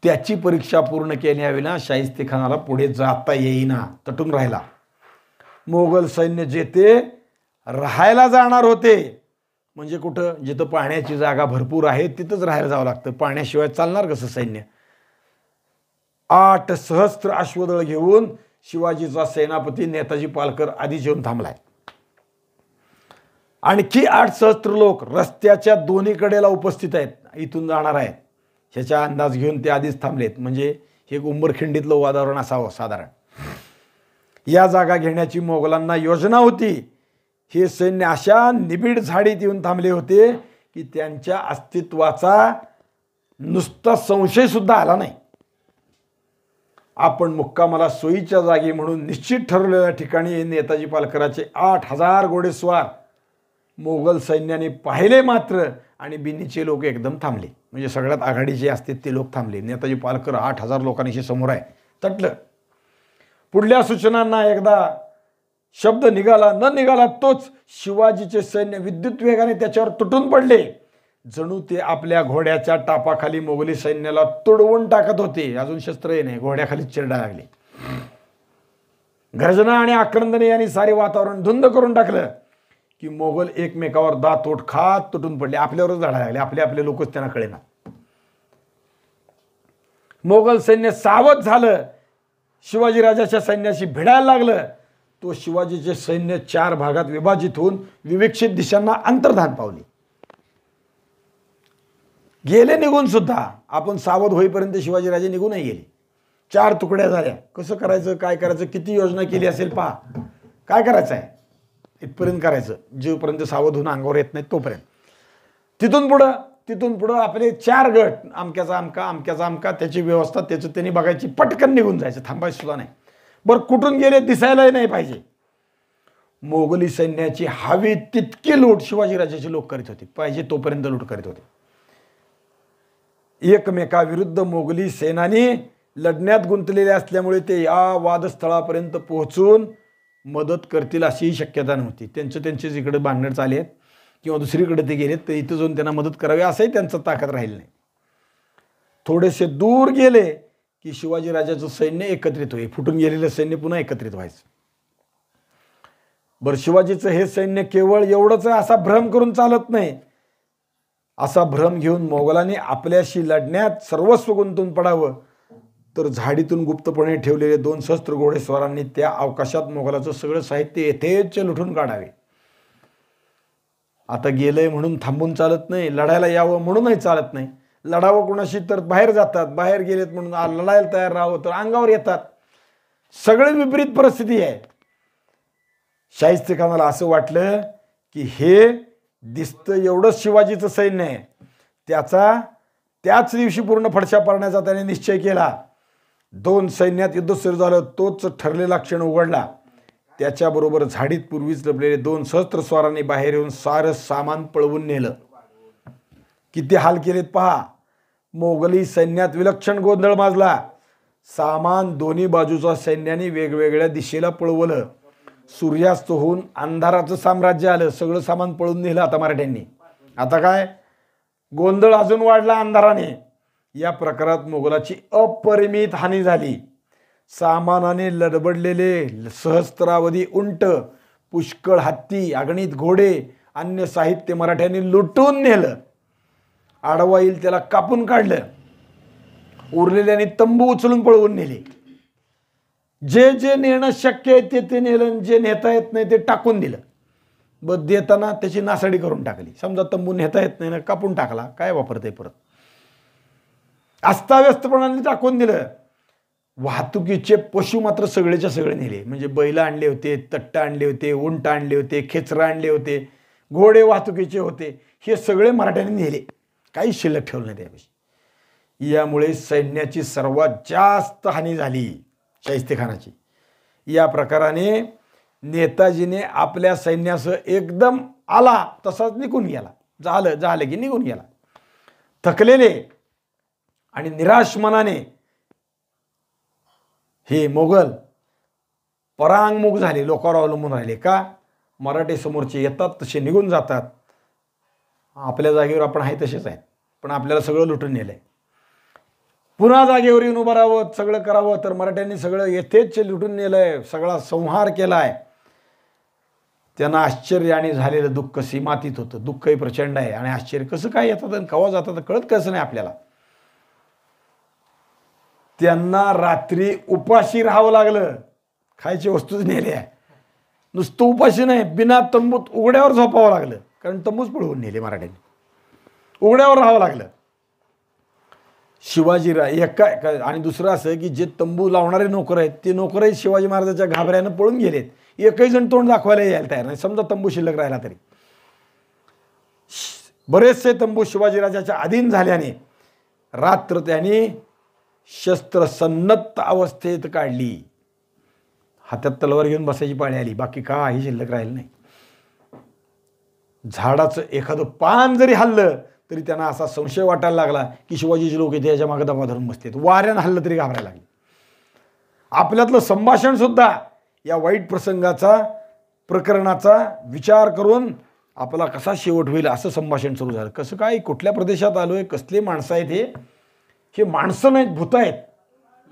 त्याची परीक्षा पूर्ण केल्याविना शाहिस्तेखानाला पुढे जाता येईना, तटून राहिला. मोगल सैन्य जेथे राहायला जाणार होते, म्हणजे कुठं जिथं पाण्याची जागा भरपूर आहे तिथंच राहायला जावं लागतं. पाण्याशिवाय चालणार कसं सैन्य. 8 सहस्त्र अश्वदळ घेऊन शिवाजीचा सेनापती नेताजी पालकर आधीच येऊन थांबलाय. आणखी 8 सहस्त्र लोक रस्त्याच्या दोन्ही कडेला उपस्थित आहेत, इथून जाणार आहेत. ह्याचा अंदाज घेऊन ते आधीच थांबलेत. म्हणजे हे उंबरखिंडीतलं वातावरण असावं साधारण. या जागा घेण्याची मोगलांना योजना होती. हे सैन्य अशा निबिड झाडीत येऊन थांबले होते की त्यांच्या अस्तित्वाचा नुसता संशय सुद्धा आला नाही. आपण मुक्कामाला सोयीच्या जागी म्हणून निश्चित ठरवलेल्या ठिकाणी नेताजी पालकराचे 8000 घोडेस्वार मोगल सैन्याने पाहिले मात्र आणि बिन्नीचे लोक एकदम थांबले. म्हणजे सगळ्यात आघाडीचे असते ते लोक थांबले. नेताजी पालकर 8000 लोकांशी समोर आहे, तटलं. पुढल्या सूचनांना एकदा शब्द निघाला न निघाला तोच शिवाजीचे सैन्य विद्युत वेगाने त्याच्यावर तुटून पडले. जणू ते आपल्या घोड्याच्या टापाखाली मोगली सैन्याला तुडवून टाकत होते. अजून शस्त्रही नाही, घोड्याखाली चिरडा लागले. गर्जना आणि आक्रंदने यांनी सारे वातावरण धुंद करून टाकलं की मोगल एकमेकावर दातोट खात तुटून पडले. आपल्यावरच लढायला लागले. आपले लोकच त्यांना कळेना. मोगल सैन्य सावध झालं. शिवाजीराजाच्या सैन्याशी भिडायला लागलं. तो शिवाजीचे सैन्य 4 भागात विभाजित होऊन विवेक्षित दिशांना अंतर्धान पावले. गेले निघून सुद्धा. आपण सावध होईपर्यंत शिवाजीराजे निघूनही गेले. 4 तुकड्या झाल्या. कसं करायचं, काय करायचं, किती योजना केली असेल पहा. काय करायचं आहे इथपर्यंत करायचं, जोपर्यंत सावध होऊन अंगावर येत नाही तोपर्यंत. तिथून पुढं आपले 4 गट, अमक्याचा अमका, त्याची व्यवस्था त्याचं त्यांनी बघायची. पटकन निघून जायचं, थांबायचं सुद्धा नाही. बरं कुठून गेले दिसायलाही नाही पाहिजे. मोगली सैन्याची हवी तितकी लूट शिवाजीराजाचे लोक करीत होते. पाहिजे तोपर्यंत लूट करीत होते. एकमेकाविरुद्ध मोगली सेनानी लढण्यात गुंतलेले असल्यामुळे ते या वादस्थळापर्यंत पोहोचून मदत करतील अशीही शक्यता नव्हती. त्यांचे इकडे भांडण चालले आहेत किंवा दुसरीकडे ते गेलेत तर इथं जाऊन त्यांना मदत करावी असंही त्यांचं ताकद राहील नाही. थोडेसे दूर गेले की शिवाजीराजाचं सैन्य एकत्रित होईल. फुटून गेलेलं सैन्य पुन्हा एकत्रित व्हायचं. बरं, शिवाजीचं हे सैन्य केवळ एवढंच असा भ्रम करून चालत नाही. असा भ्रम घेऊन मोगलांनी आपल्याशी लढण्यात सर्वस्व गुंतवून पडावं तर झाडीतून गुप्तपणे ठेवलेले 2 सहस्त्र घोडेस्वारांनी त्या अवकाशात मोगलाचं सगळं साहित्य यथेच्छ लुटून काढावे. आता गेलंय म्हणून थांबून चालत नाही, लढायला यावं म्हणूनही चालत नाही. लढावं कोणाशी तर बाहेर जातात, बाहेर गेलेत म्हणून लढायला तयार राहावं तर अंगावर येतात. सगळे विपरीत परिस्थिती आहे. शाहिस्तेखानाला असं वाटलं की हे दिसतं एवढंच शिवाजीचं सैन्य आहे, त्याच दिवशी पूर्ण फडशा पाडण्याचा त्याने निश्चय केला. 2 सैन्यात युद्ध सुरू झालं. तोच ठरलेला क्षण उघडला. त्याच्याबरोबर झाडीत पूर्वीच लपलेले 2 सहस्त्र स्वारांनी बाहेर येऊन सारं सामान पळवून नेलं. किती हाल केलेत पहा. मोगली सैन्यात विलक्षण गोंधळ माजला. सामान दोन्ही बाजूच्या सैन्याने वेगवेगळ्या दिशेला पळवलं. सूर्यास्त होऊन अंधाराचं साम्राज्य आलं. सगळं सामान पळून नेलं आता मराठ्यांनी. आता काय गोंधळ अजून वाढला अंधाराने. या प्रकारात मोगलाची अपरिमित हानी झाली. सामानाने लडबडलेले सहस्त्रावधी उंट, पुष्कळ हत्ती, अगणित घोडे, अन्य साहित्य मराठ्यांनी लुटून नेलं. आडवा येईल त्याला कापून काढलं. उरलेल्याने तंबू उचलून पळवून नेले. जे नेणं शक्य आहे ते नेलं, जे नेता येत नाही ते टाकून दिलं. देताना त्याची नासाडी करून टाकली. समजा तंबू नेता येत नाही ना, कापून टाकला, काय वापरते परत. अस्ताव्यस्तपणाने टाकून दिलं. वाहतुकीचे पशु मात्र सगळेच्या सगळे नेले. म्हणजे बैल आणले होते, तट्ट आणले होते, उंट आणले होते, खेचरं आणले होते, घोडे वाहतुकीचे होते, हे सगळे मराठ्यांनी नेले. काही शिल्लक ठेवलं नाही त्यापेक्षा. यामुळे सैन्याची सर्वात जास्त हानी झाली शाहिस्तेखानाची. या प्रकाराने नेताजीने आपल्या सैन्यासह एकदम आला तसाच निघून गेला. झालं की निघून गेला. थकलेले आणि निराश मनाने हे मोगल परांगमुख झाले, लोकांवर अवलंबून राहिले. का? मराठे समोरचे येतात तसे निघून जातात. आपल्या जागेवर आपण आहे तसेच आहेत, पण आपल्याला सगळं लुटून नेलंय. पुन्हा जागेवर येऊन उभं राहावं, सगळं करावं, तर मराठ्यांनी सगळं येथेच लुटून नेलंय, सगळा संहार केलाय. त्यांना आश्चर्याने झालेलं दुःख सीमातीत होतं. दुःखही प्रचंड आहे आणि आश्चर्य कसं काय येतात आणि केव्हा जातात कळत कसं नाही आपल्याला. त्यांना रात्री उपाशी राहावं लागलं. खायची वस्तूच नेल्या. नुसतं उपाशी नाही, बिना तंबूत उघड्यावर झोपावं लागलं. कारण तंबूच पळवून नेले मराठ्यांनी. उघड्यावर राहावं लागलं. शिवाजीराव आणि दुसरं असं की जे तंबू लावणारे नोकर आहेत ते नोकरही शिवाजी महाराजांच्या घाबऱ्यानं पळून गेलेत. एकही जण तोंड दाखवायला यायला तयार नाही. समजा तंबू शिल्लक राहिला तरी. बरेचसे तंबू शिवाजीराजाच्या अधीन झाल्याने रात्र त्यांनी शस्त्रसन्नद्ध अवस्थेत काढली. हातात तलवार घेऊन बसायची पाळी आली. बाकी काही शिल्लक राहिलं नाही. झाडाचं एखादं पान जरी हल्लं तरी त्यांना असा संशय वाटायला लागला की शिवाजीचे लोक इथे याच्या मागे दबा धरून बसतात. वाऱ्यानं हल्लं तरी घाबरायला लागले. आपल्यातलं संभाषण सुद्धा या वाईट प्रकरणाचा विचार करून आपला कसा शेवट होईल असं संभाषण सुरू झालं. कसं काय, कुठल्या प्रदेशात आलोय, कसले माणसं आहेत हे माणसं नाहीत, भूत आहेत.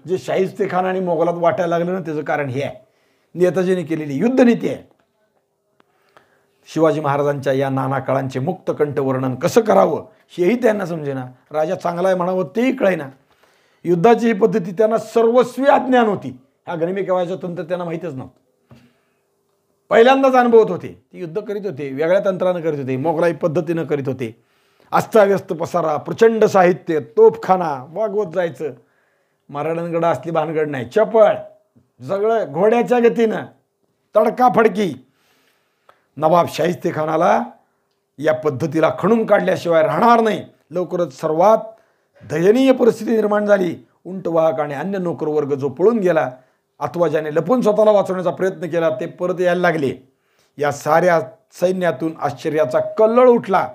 जे शाहिस्तेखान आणि मोगलात वाटायला लागलं ना, त्याचं कारण हे आहे. नेताजीने केलेली युद्धनीती आहे. शिवाजी महाराजांच्या या नाना काळांचे मुक्तकंठ वर्णन कसं करावं हेही त्यांना समजेना. राजा चांगला आहे म्हणावं तेही कळेना. युद्धाची ही पद्धती त्यांना सर्वस्वी अज्ञान होती. ह्या गनिमी केव्हाचं तंत्र त्यांना माहीतच नव्हतं. पहिल्यांदाच अनुभवत होते. ती युद्ध करीत होते, वेगळ्या तंत्रानं करीत होते, मोगलाई पद्धतीनं करीत होते. अस्ताव्यस्त पसारा, प्रचंड साहित्य, तोफखाना, वागवत जायचं. मराठ्यांकडं असली भानगड नाही. चपळ, सगळं घोड्याच्या गतीनं, तडकाफडकी. नवाब शाहिस्तेखानाला या पद्धतीला खणून काढल्याशिवाय राहणार नाही. लवकरच सर्वात दयनीय परिस्थिती निर्माण झाली. उंटवाहक आणि अन्य नोकर वर्ग जो पळून गेला अथवा ज्याने लपून स्वतःला वाचवण्याचा प्रयत्न केला ते परत यायला लागले. या साऱ्या सैन्यातून आश्चर्याचा कल्लोळ उठला.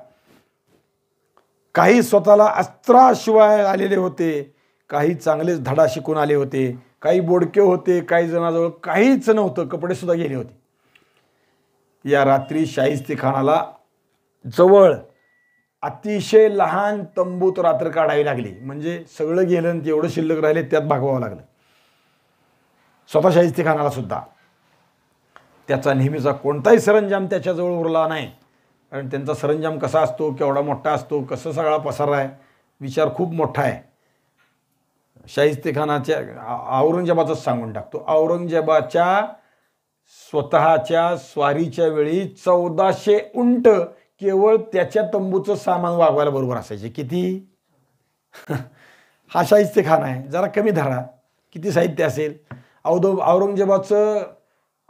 काही स्वतःला अस्त्राशिवाय आलेले होते, काही चांगलेच धडा शिकून आले होते, काही बोडके होते, काही जणांजवळ काहीच नव्हतं, कपडे सुद्धा गेले होते. या रात्री शाहिस्तेखानाला जवळ अतिशय लहान तंबूत रात्र काढावी लागली. म्हणजे सगळं गेलं आणि तेवढं शिल्लक राहिले त्यात भागवावं लागलं. स्वतः शाहिस्तेखानाला सुद्धा त्याचा नेहमीचा कोणताही सरंजाम त्याच्याजवळ उरला नाही. कारण त्यांचा सरंजाम कसा असतो, केवढा मोठा असतो, कसं सगळा पसारा आहे, विचार खूप मोठा आहे. शाहिस्तेखानाच्या औरंगजेबाचंच सांगून टाकतो. औरंगजेबाच्या स्वतःच्या स्वारीच्या वेळी 1400 उंट केवळ त्याच्या तंबूचं सामान वागवायला बरोबर असायचे. किती? हा शाहिस्तेखान आहे, जरा कमी धरा, किती साहित्य असेल. औरंगजेबाचं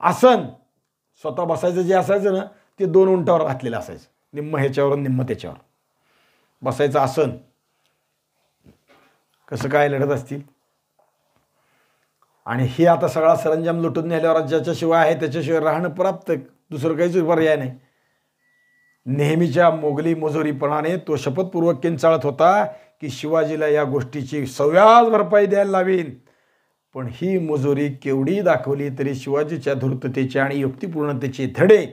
आसन स्वतः बसायचं जे असायचं ना, ते 2 उंटावर घातलेलं असायचं. निम्म ह्याच्यावर निम्म त्याच्यावर बसायचं आसन. कसं काय लढत असतील. आणि हे आता सगळा सरंजाम लुटून नेल्यावर राज्याच्या शिवाय आहे त्याच्याशिवाय राहणं प्राप्त, दुसरं काहीच पर्याय नाही. नेहमीच्या मोगली मुजोरीपणाने तो शपथपूर्वक किंचाळत होता की शिवाजीला या गोष्टीची सव्याज भरपाई द्यायला लावीन. पण ही मुजोरी केवढी दाखवली तरी शिवाजीच्या धूर्ततेचे आणि युक्तिपूर्णतेचे धडे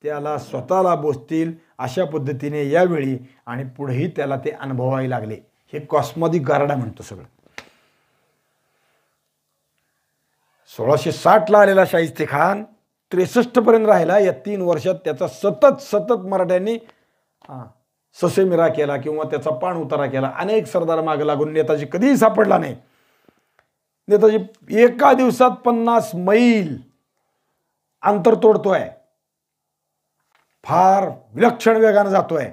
त्याला स्वतःला बोचतील अशा पद्धतीने यावेळी आणि पुढेही त्याला ते अनुभवावे लागले. हे कॉस्मॉदिक गारडा म्हणतो सगळं. 1660ला आलेला शाहिस्तेखान 63 पर्यंत राहिला. या 3 वर्षात त्याचा सतत मराठ्यांनी ससेमिरा केला किंवा त्याचा पाण उतारा केला. अनेक सरदार मागे लागून नेताजी कधीही सापडला नाही. नेताजी एका दिवसात 50 मैल अंतर तोडतोय, फार विलक्षण वेगाने जातोय.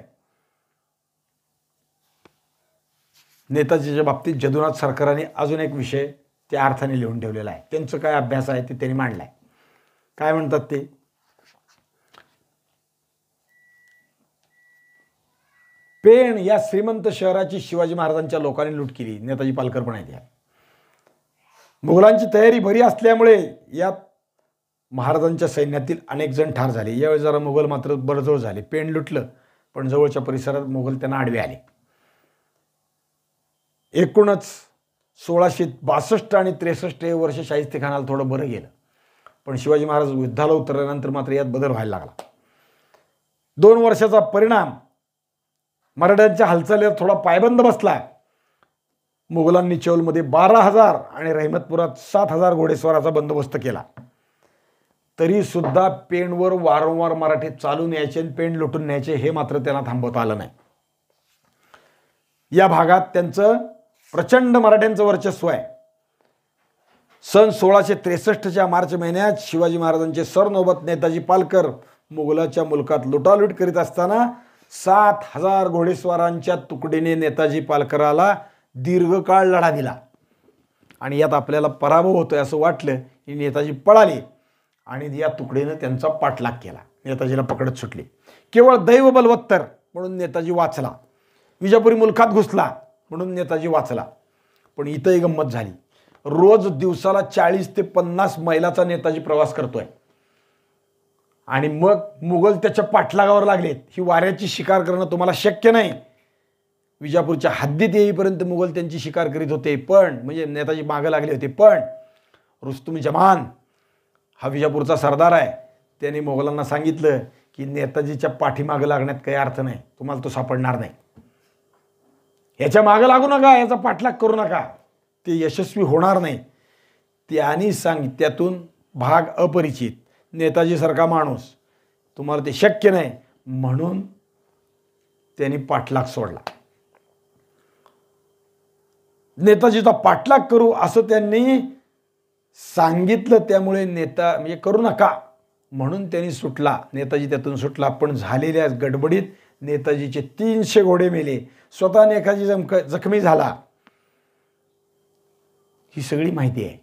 नेताजीच्या बाबतीत जदुनाथ सरकारांनी अजून एक विषय त्या अर्थाने लिहून ठेवलेला आहे. त्यांचं काय अभ्यास आहे ते त्यांनी मांडलाय. काय म्हणतात ते? पेण या श्रीमंत शहराची शिवाजी महाराजांच्या लोकांनी लूट केली. नेताजी पालकर पण आहेत. मुघलांची तयारी बरी असल्यामुळे यात महाराजांच्या सैन्यातील अनेक जण ठार झाले. यावेळी जरा मुघल मात्र बडजोड झाले. पेण लुटलं पण जवळच्या परिसरात मुघल त्यांना आडवे आले. एकूणच 1662 आणि 63 हे वर्ष शाहिस्तेखानाला थोडं बरं गेलं. पण शिवाजी महाराज युद्धाला उतरल्यानंतर मात्र यात बदल व्हायला लागला. 2 वर्षाचा परिणाम मराठ्यांच्या हालचालीवर थोडा पायबंद बसला. मुघलांनी चौलमध्ये 12,000 आणि रहमतपुरात 7,000 घोडेस्वाराचा बंदोबस्त केला. तरी सुद्धा पेणवर वारंवार मराठी चालून यायचे आणि पेण लुटून न्यायचे, हे मात्र त्यांना थांबवता आलं नाही. या भागात त्यांचं प्रचंड मराठ्यांचं वर्चस्व आहे. सन 1663च्या मार्च महिन्यात शिवाजी महाराजांचे सरनौबत नेताजी पालकर मुघलाच्या मुलकात लुटालूट करीत असताना 7,000 घोडेस्वारांच्या तुकडीने नेताजी पालकराला दीर्घकाळ लढा दिला. आणि यात आपल्याला पराभव होतोय असं वाटलं की नेताजी पळाले आणि या तुकडीनं त्यांचा पाठलाग केला. नेताजीला पकडत सुटले. केवळ दैव बलवत्तर म्हणून नेताजी वाचला. विजापुरी मुलखात घुसला म्हणून नेताजी वाचला. पण इथंही गंमत झाली. रोज दिवसाला 40 ते 50 मैलाचा नेताजी प्रवास करतोय आणि मग मुघल त्याच्या पाठलागावर लागलेत. ही वाऱ्याची शिकार करणं तुम्हाला शक्य नाही. विजापूरच्या हद्दीत येईपर्यंत मुघल त्यांची शिकार करीत होते. पण म्हणजे नेताजी मागे लागले होते. पण रुस्तुम जमान हा विजापूरचा सरदार आहे. त्याने मुघलांना सांगितलं की नेताजीच्या पाठीमागे लागण्यात काही अर्थ नाही, तुम्हाला तो सापडणार नाही. याच्या मागे लागू नका, याचा पाठलाग करू नका, ते यशस्वी होणार नाही. त्यांनी त्यातून भाग अपरिचित नेताजीसारखा माणूस, तुम्हाला ते शक्य नाही, म्हणून त्यांनी पाठलाग सोडला. नेताजीचा पाठलाग करू असं त्यांनी सांगितलं. त्यामुळे नेता म्हणजे करू नका म्हणून त्यांनी सुटला. नेताजी त्यातून सुटला. पण झालेल्या गडबडीत नेताजीचे 300 घोडे मेले. स्वतः नेताजी जखमी झाला. ही सगळी माहिती आहे.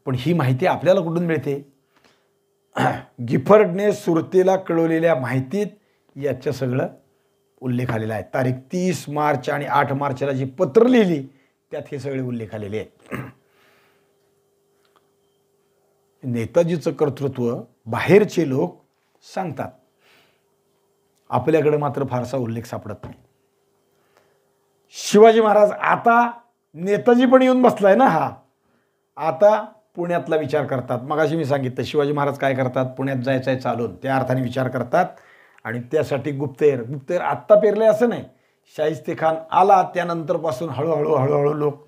पण ही माहिती आपल्याला कुठून मिळते? गिफर्डने सुरतेला कळवलेल्या माहितीत याच्या सगळं उल्लेख आलेला आहे. तारीख 30 मार्च आणि 8 मार्चला जी पत्र लिहिली त्यात हे सगळे उल्लेख आलेले आहेत. नेताजीचं कर्तृत्व बाहेरचे लोक सांगतात, आपल्याकडे मात्र फारसा उल्लेख सापडत नाही. शिवाजी महाराज आता नेताजी पण येऊन बसलाय ना, हा आता पुण्यातला विचार करतात. मगाशी मी सांगितलं शिवाजी महाराज काय करतात, पुण्यात जायचं आहे चालून, त्या अर्थाने विचार करतात. आणि त्यासाठी गुप्तहेर आत्ता पेरले असं नाही. शाहिस्तेखान आला त्यानंतरपासून हळूहळू लोक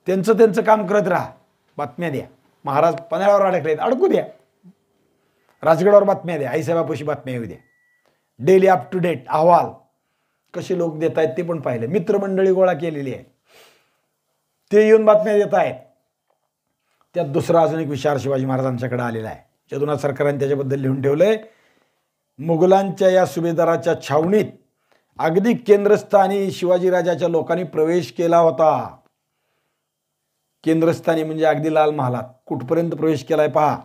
त्यांचं काम करत राहा. बातम्या द्या. महाराज पन्हाळ्यावर अडकलेत, अडकू द्या. राजगडावर बातम्या द्या, आईसाहेबापाशी बातम्या येऊ द्या. डेली अप टू डेट अहवाल कसे लोक देत आहेत ते पण पाहिलं. मित्रमंडळी गोळा केलेली आहे. ते येऊन बातम्या देत आहेत. त्यात दुसरा अजून एक विचार शिवाजी महाराजांच्याकडे आलेला आहे. यदुनाथ सरकारांनी त्याच्याबद्दल लिहून ठेवलंय. मुघलांच्या या सुभेदाराच्या छावणीत अगदी केंद्रस्थानी शिवाजीराजाच्या लोकांनी प्रवेश केला होता. केंद्रस्थानी म्हणजे अगदी लाल महालात कुठपर्यंत प्रवेश केलाय पहा.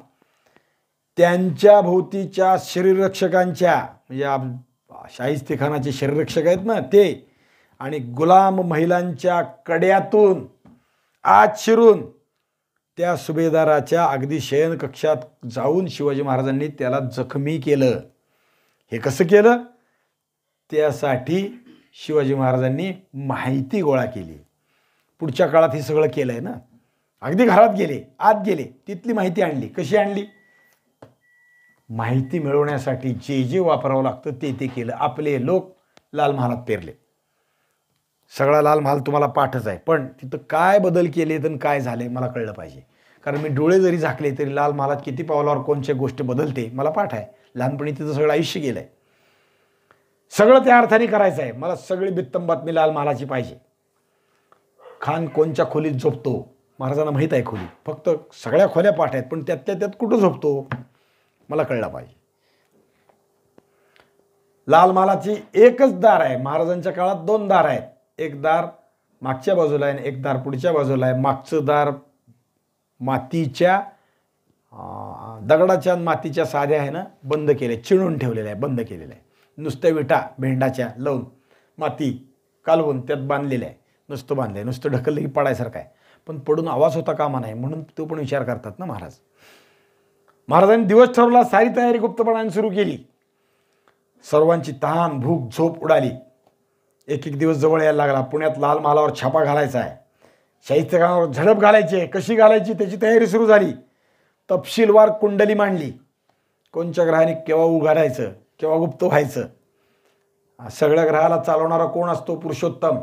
त्यांच्या भोवतीच्या शरीररक्षकांच्या म्हणजे शाहिस्तेखानाचे शरीररक्षक आहेत ना ते, आणि गुलाम महिलांच्या कड्यातून आत शिरून त्या सुभेदाराच्या अगदी शयन कक्षात जाऊन शिवाजी महाराजांनी त्याला जखमी केलं. हे कसं केलं? त्यासाठी शिवाजी महाराजांनी माहिती गोळा केली. पुढच्या काळात हे सगळं केलंय ना. अगदी घरात गेले, आत गेले, तिथली माहिती आणली. कशी आणली? माहिती मिळवण्यासाठी जे जे वापरावं लागतं ते केलं. आपले लोक लाल महालात पेरले. सगळा लाल महाल तुम्हाला पाठच आहे, पण तिथं काय बदल केले तर काय झाले मला कळलं पाहिजे. कारण मी डोळे जरी झाकले तरी लाल महालात किती पावलावर कोणत्या गोष्ट बदलते मला पाठ आहे. लहानपणी तिथं सगळं आयुष्य गेलंय. सगळं त्या अर्थाने करायचं आहे. मला सगळी बित्तम बातमी लाल महालाची पाहिजे. खान कोणच्या खोलीत झोपतो महाराजांना माहीत आहे. खोली फक्त सगळ्या खोल्या पाठ आहेत, पण त्यातल्या त्यात कुठं झोपतो मला कळलं पाहिजे. लाल महालाची एकच दार आहे. महाराजांच्या काळात 2 दार आहेत. एक दार मागच्या बाजूला आहे आणि एक दार पुढच्या बाजूला आहे. मागचं दार मातीच्या दगडाच्या मातीच्या साध्या आहे ना बंद केले, चिणून ठेवलेलं आहे, बंद केलेलं आहे. नुसत्या विटा भेंडाच्या लावून माती कालवून त्यात बांधलेलं आहे. नुसतं बांधलं आहे, नुसतं ढकललं की पडायसारखं आहे, पण पडून आवाज होता कामा नाही म्हणून तो पण विचार करतात ना महाराज. महाराजांनी दिवस ठरवला, सारी तयारी गुप्तपणाने सुरू केली. सर्वांची तहान भूक झोप उडाली. एक एक दिवस जवळ यायला लागला. पुण्यात लाल महालावर छापा घालायचा आहे. शाहिस्तेखानावर झडप घालायची आहे. कशी घालायची त्याची तयारी सुरू झाली. तपशीलवार कुंडली मांडली. कोणत्या ग्रहाने केव्हा उघडायचं, केव्हा गुप्त व्हायचं. सगळ्या ग्रहाला चालवणारा कोण असतो? पुरुषोत्तम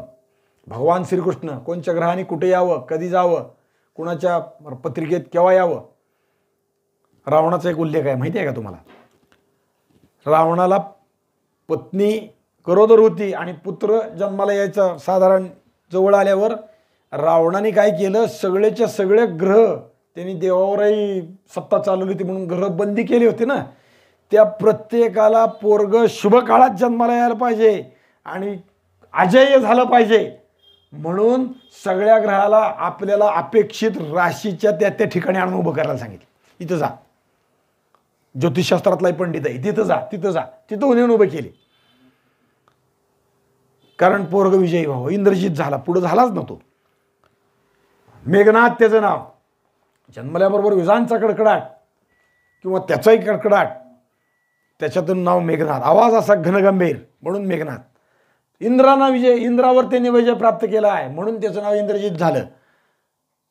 भगवान श्रीकृष्ण. कोणत्या ग्रहाने कुठे यावं, कधी जावं, कुणाच्या पत्रिकेत केव्हा यावं. रावणाचा एक उल्लेख आहे माहिती आहे का तुम्हाला? रावणाला पत्नी गरोदर होती आणि पुत्र जन्माला यायचा साधारण जवळ आल्यावर रावणाने काय केलं, सगळेच्या सगळे ग्रह त्यांनी देवावरही सत्ता चालवली होती म्हणून ग्रह बंदी केली होती ना, त्या प्रत्येकाला पोरग शुभ काळात जन्माला यायला पाहिजे आणि अजय झालं पाहिजे म्हणून सगळ्या ग्रहाला आपल्याला अपेक्षित राशीच्या त्या ठिकाणी आणून उभं करायला सांगितलं. इथं जा, ज्योतिषशास्त्रातलाही पंडित आहे, तिथं जा, तिथं जा, तिथं उन्हेन उभे केले. कारण पोरग विजयी व्हावं. इंद्रजित झाला, पुढे झालाच नव्हतो. मेघनाथ त्याचं नाव. जन्मल्याबरोबर विजांचा कडकडाट किंवा त्याचाही कडकडाट, त्याच्यातून नाव मेघनाथ. आवाज असा घनगंभीर म्हणून मेघनाथ. इंद्राना विजय, इंद्रावर त्यांनी विजय प्राप्त केला आहे म्हणून त्याचं नाव इंद्रजित झालं.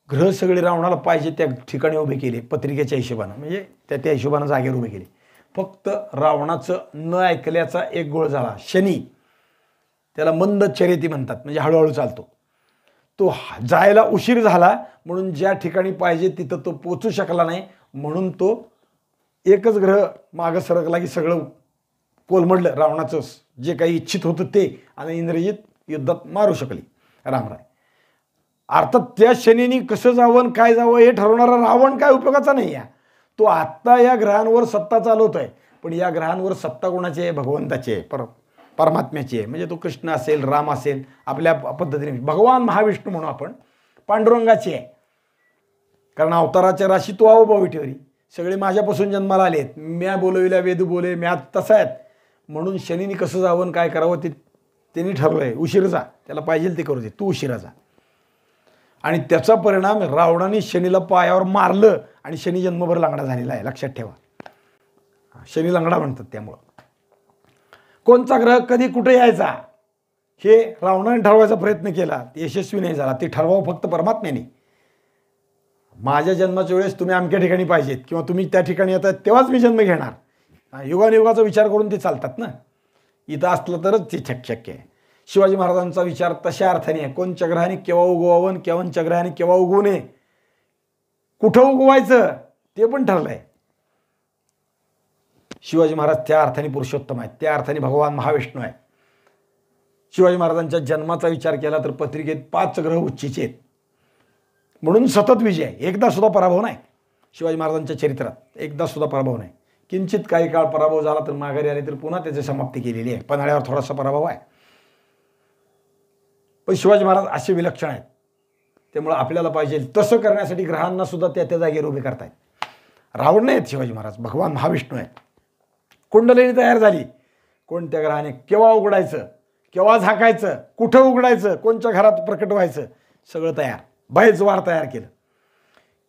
ग्रह सगळे रावणाला पाहिजे त्या ठिकाणी उभे केले पत्रिकेच्या हिशोबानं, म्हणजे त्या हिशोबानं जागेवर उभे केले. फक्त रावणाचं न ऐकल्याचा एक गोळ झाला, शनी. त्याला मंद चर्यती म्हणतात, म्हणजे हळूहळू चालतो. तो जायला उशीर झाला म्हणून ज्या ठिकाणी पाहिजे तिथं तो पोचू शकला नाही म्हणून तो एकच ग्रह मागं सरकला की सगळं कोलमडलं. रावणाचं जे काही इच्छित होतं ते, आणि इंद्रजित युद्धात मारू शकली रामराय. अर्थात त्या शनीने कसं जावं काय जावं हे ठरवणारा रावण काय उपयोगाचा नाही आहे. तो आत्ता या ग्रहांवर सत्ता चालवतोय, पण या ग्रहांवर सत्ता कोणाची आहे? भगवंताची आहे, परमात्म्याची आहे. म्हणजे तो कृष्ण असेल, राम असेल, आपल्या पद्धतीने भगवान महाविष्णू म्हणून आपण पांडुरंगाची आहे. कारण अवताराच्या राशी तो आवभावी ठेवली. सगळे माझ्यापासून जन्माला आलेत, म्या बोलविल्या वेदू बोले, म्या तसं आहेत म्हणून शनीने कसं जावं काय करावं ते त्यांनी ठरवलंय. उशीर जा, त्याला पाहिजे ते करू दे, तू उशिरा जा. आणि त्याचा परिणाम रावणाने शनीला पायावर मारलं आणि शनी जन्मभर लंगडा झालेला आहे, लक्षात ठेवा. शनी लंगडा म्हणतात. त्यामुळं कोणता ग्रह कधी कुठे यायचा हे रावणाने ठरवायचा प्रयत्न केला, यशस्वी नाही झाला. ते ठरवावं फक्त परमात्म्याने. माझ्या जन्माच्या वेळेस तुम्ही अमक्या ठिकाणी पाहिजेत किंवा तुम्ही त्या ठिकाणी येतात तेव्हाच मी जन्म घेणार. युगानुयुगाचा विचार करून ते चालतात ना. इथं असलं तरच ते शक्य आहे. शिवाजी महाराजांचा विचार तशा अर्थाने आहे, कोणत्या ग्रहाने केव्हा उगवावं, कोणत्या ग्रहाने केव्हा उगवू नये, कुठं उगवायचं ते पण ठरलंय. शिवाजी महाराज त्या अर्थाने पुरुषोत्तम आहेत, त्या अर्थाने भगवान महाविष्णू आहेत. शिवाजी महाराजांच्या जन्माचा विचार केला तर पत्रिकेत 5 ग्रह उच्चीचे आहेत. म्हणून सतत विजय, एकदा सुद्धा पराभव नाही शिवाजी महाराजांच्या चरित्रात, एकदा सुद्धा पराभव नाही. किंचित काही काळ पराभव झाला तर माघारी आले तर पुन्हा त्याची समाप्ती केलेली आहे. पन्हाळ्यावर थोडासा पराभव आहे, पण शिवाजी महाराज असे विलक्षण आहेत. त्यामुळे आपल्याला पाहिजे तसं करण्यासाठी ग्रहांना सुद्धा त्या जागेवर उभे करतायत. रावण नाहीत शिवाजी महाराज, भगवान महाविष्णू आहेत. कुंडलिनी तयार झाली, कोणत्या ग्रहाने केव्हा उघडायचं, केव्हा झाकायचं, कुठं उघडायचं, कोणत्या घरात प्रकट व्हायचं, सगळं तयार. भयद्वार तयार केलं.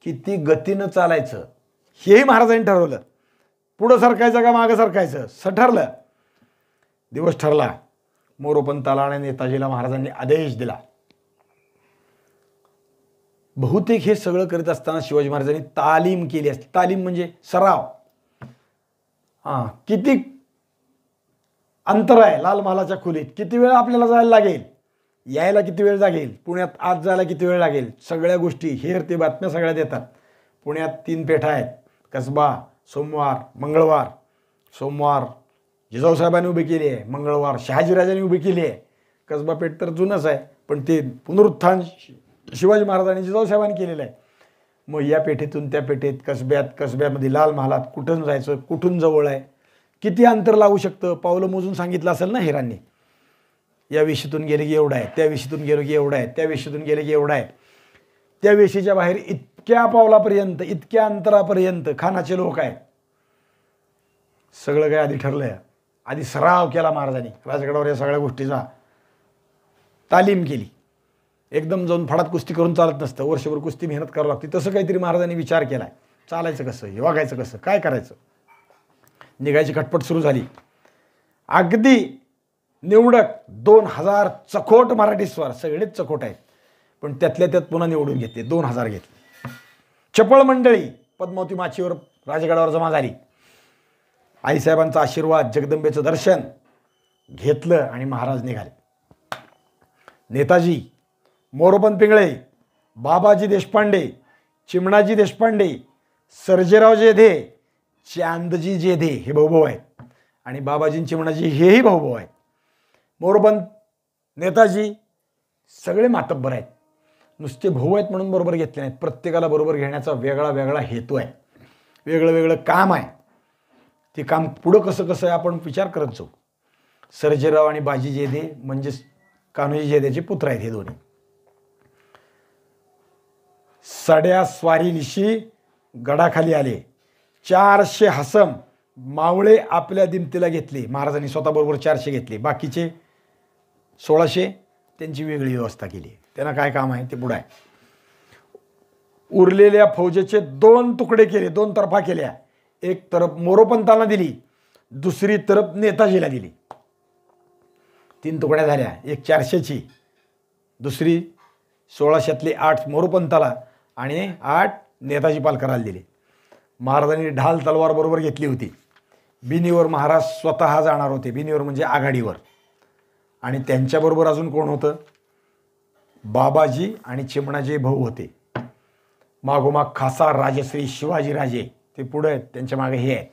किती गतीनं चालायचं हेही महाराजांनी ठरवलं. पुढं सरकायचं का मागं सरकायचं ठरलं. दिवस ठरला. मोरोपंताला आणि नेताजीला महाराजांनी आदेश दिला. बहुतेक हे सगळं करीत असताना शिवाजी महाराजांनी तालीम केली असते. तालीम म्हणजे सराव. किती अंतर आहे लाल महालाच्या खोलीत, किती वेळ आपल्याला जायला लागेल, यायला किती वेळ लागेल, पुण्यात आत जायला किती वेळ लागेल, सगळ्या गोष्टी हेर ते बातम्या सगळ्या देतात. पुण्यात 3 पेठा आहेत, कसबा, सोमवार, मंगळवार. सोमवार जिजाऊसाहेबांनी उभी केली आहे, मंगळवार शहाजीराजांनी उभी केली आहे. कसबा पेठ तर जुनंच आहे, पण ते पुनरुत्थान शिवाजी महाराजांनी जिजाऊसाहेबांनी केलेलं आहे. मग या पेठेतून त्या पेठेत, कसब्यामध्ये लाल महालात कुठून जायचं, कुठून जवळ आहे, किती अंतर लागू शकतं, पावलं मोजून सांगितलं असेल ना हेरांनी. या वेशीतून गेले की एवढं आहे, त्या वेशीतून गेलो की एवढं आहे, त्या वेशीतून गेले की एवढं आहे. त्या वेशीच्या बाहेर इतक्या पावलापर्यंत, इतक्या अंतरापर्यंत खानाचे लोक आहेत. सगळं काय आधी ठरलंय. आधी सराव केला महाराजांनी राजगडावर, या सगळ्या गोष्टीचा तालीम केली. एकदम जाऊन फडात कुस्ती करून चालत नसतं, वर्षभर कुस्ती मेहनत करावं लागते. तसं काहीतरी महाराजांनी विचार केलाय. चालायचं कसं, वागायचं कसं, काय करायचं. निघायची खटपट सुरू झाली. अगदी निवडक 2000 चखोट मराठी स्वार, सगळेच चखोट आहेत, पण त्यातल्या त्यात पुन्हा निवडून घेतले. 2000 घेतले. चपळ मंडळी पद्मावती माचीवर राजगडावर जमा झाली. आईसाहेबांचा आशीर्वाद, जगदंबेचं दर्शन घेतलं आणि महाराज निघाले. नेताजी, मोरोपंत पिंगळे, बाबाजी देशपांडे, चिमणाजी देशपांडे, सर्जेराव जेधे, चांदजी जेधे हे भाऊभाऊ आहेत. आणि बाबाजी चिमणाजी हेही भाऊभाऊ आहेत. मोरोपंत, नेताजी सगळे मातब्बर आहेत. नुसते भाऊ आहेत म्हणून बरोबर घेतले नाहीत. प्रत्येकाला बरोबर घेण्याचा वेगळा वेगळा हेतू आहे, वेगळं वेगळं काम आहे. ते काम पुढं कसं कसं आहे आपण विचार करत जाऊ. सर्जेराव आणि बाजी जेधे म्हणजेच कान्होजी जेधेचे पुत्र आहेत हे दोन्ही. सड्या स्वारीनिशी गडाखाली आले. 400 हसम मावळे आपल्या दिमतीला घेतले. महाराजांनी स्वतःबरोबर 400 घेतले. बाकीचे 1600 त्यांची वेगळी व्यवस्था केली. त्यांना काय काम आहे ते पुढं आहे. उरलेल्या फौजेचे 2 तुकडे केले, 2 तरफा केल्या. एक तरफ मोरोपंतांना दिली, दुसरी तरफ नेताजीला दिली. 3 तुकड्या झाल्या. एक 400ची, दुसरी 1600तली 8 मोरोपंताला आणि 8 नेताजी पालकराला दिले. महाराजांनी ढाल तलवार बरोबर घेतली होती. बिनीवर महाराज स्वतः जाणार होते. बिनीवर म्हणजे आघाडीवर. आणि त्यांच्याबरोबर अजून कोण होतं? बाबाजी आणि चिमणाजी भाऊ होते. मागोमाग खासा राजश्री शिवाजीराजे ते पुढे आहेत, त्यांच्या मागे हे आहेत.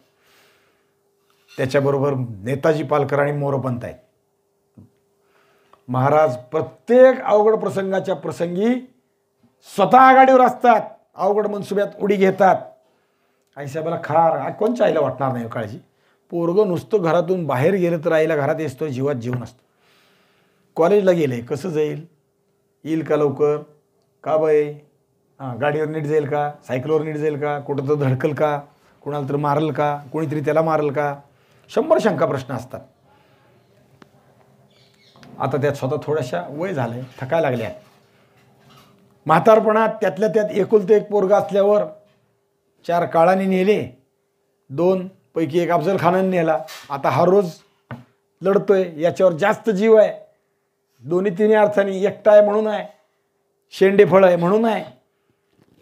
त्याच्याबरोबर नेताजी पालकर आणि मोरोपंत आहेत. महाराज प्रत्येक अवघड प्रसंगाच्या प्रसंगी स्वतः आघाडीवर असतात. अवघड मनसुब्यात उडी घेतात. आईसाहेबाला खार कोणच्या आईला वाटणार नाही काळजी. पोरगं नुसतं घरातून बाहेर गेलं तर आईला घरात येतो, जीवात जीव नसतो. कॉलेजला गेले कसं जाईल, येईल का लवकर, का बाई, गाडीवर नीट जाईल का, सायकलवर नीट जाईल का, कुठं तर धडकल का, कुणाला तर मारल का, कोणीतरी त्याला मारल का, 100 शंका प्रश्न असतात. आता त्यात स्वतः थोड्याशा वय झालंय, थकायला लागल्या. म्हातारपणात त्यातल्या त्यात एकुलते एक पोरगा असल्यावर 4 काळाने नेले, 2 पैकी 1 अफजल खानाने नेला. आता हा रोज लढतोय, याच्यावर जास्त जीव आहे. दोन्ही तिन्ही अर्थाने एकटा आहे म्हणून आहे, शेंडेफळ आहे म्हणून आहे,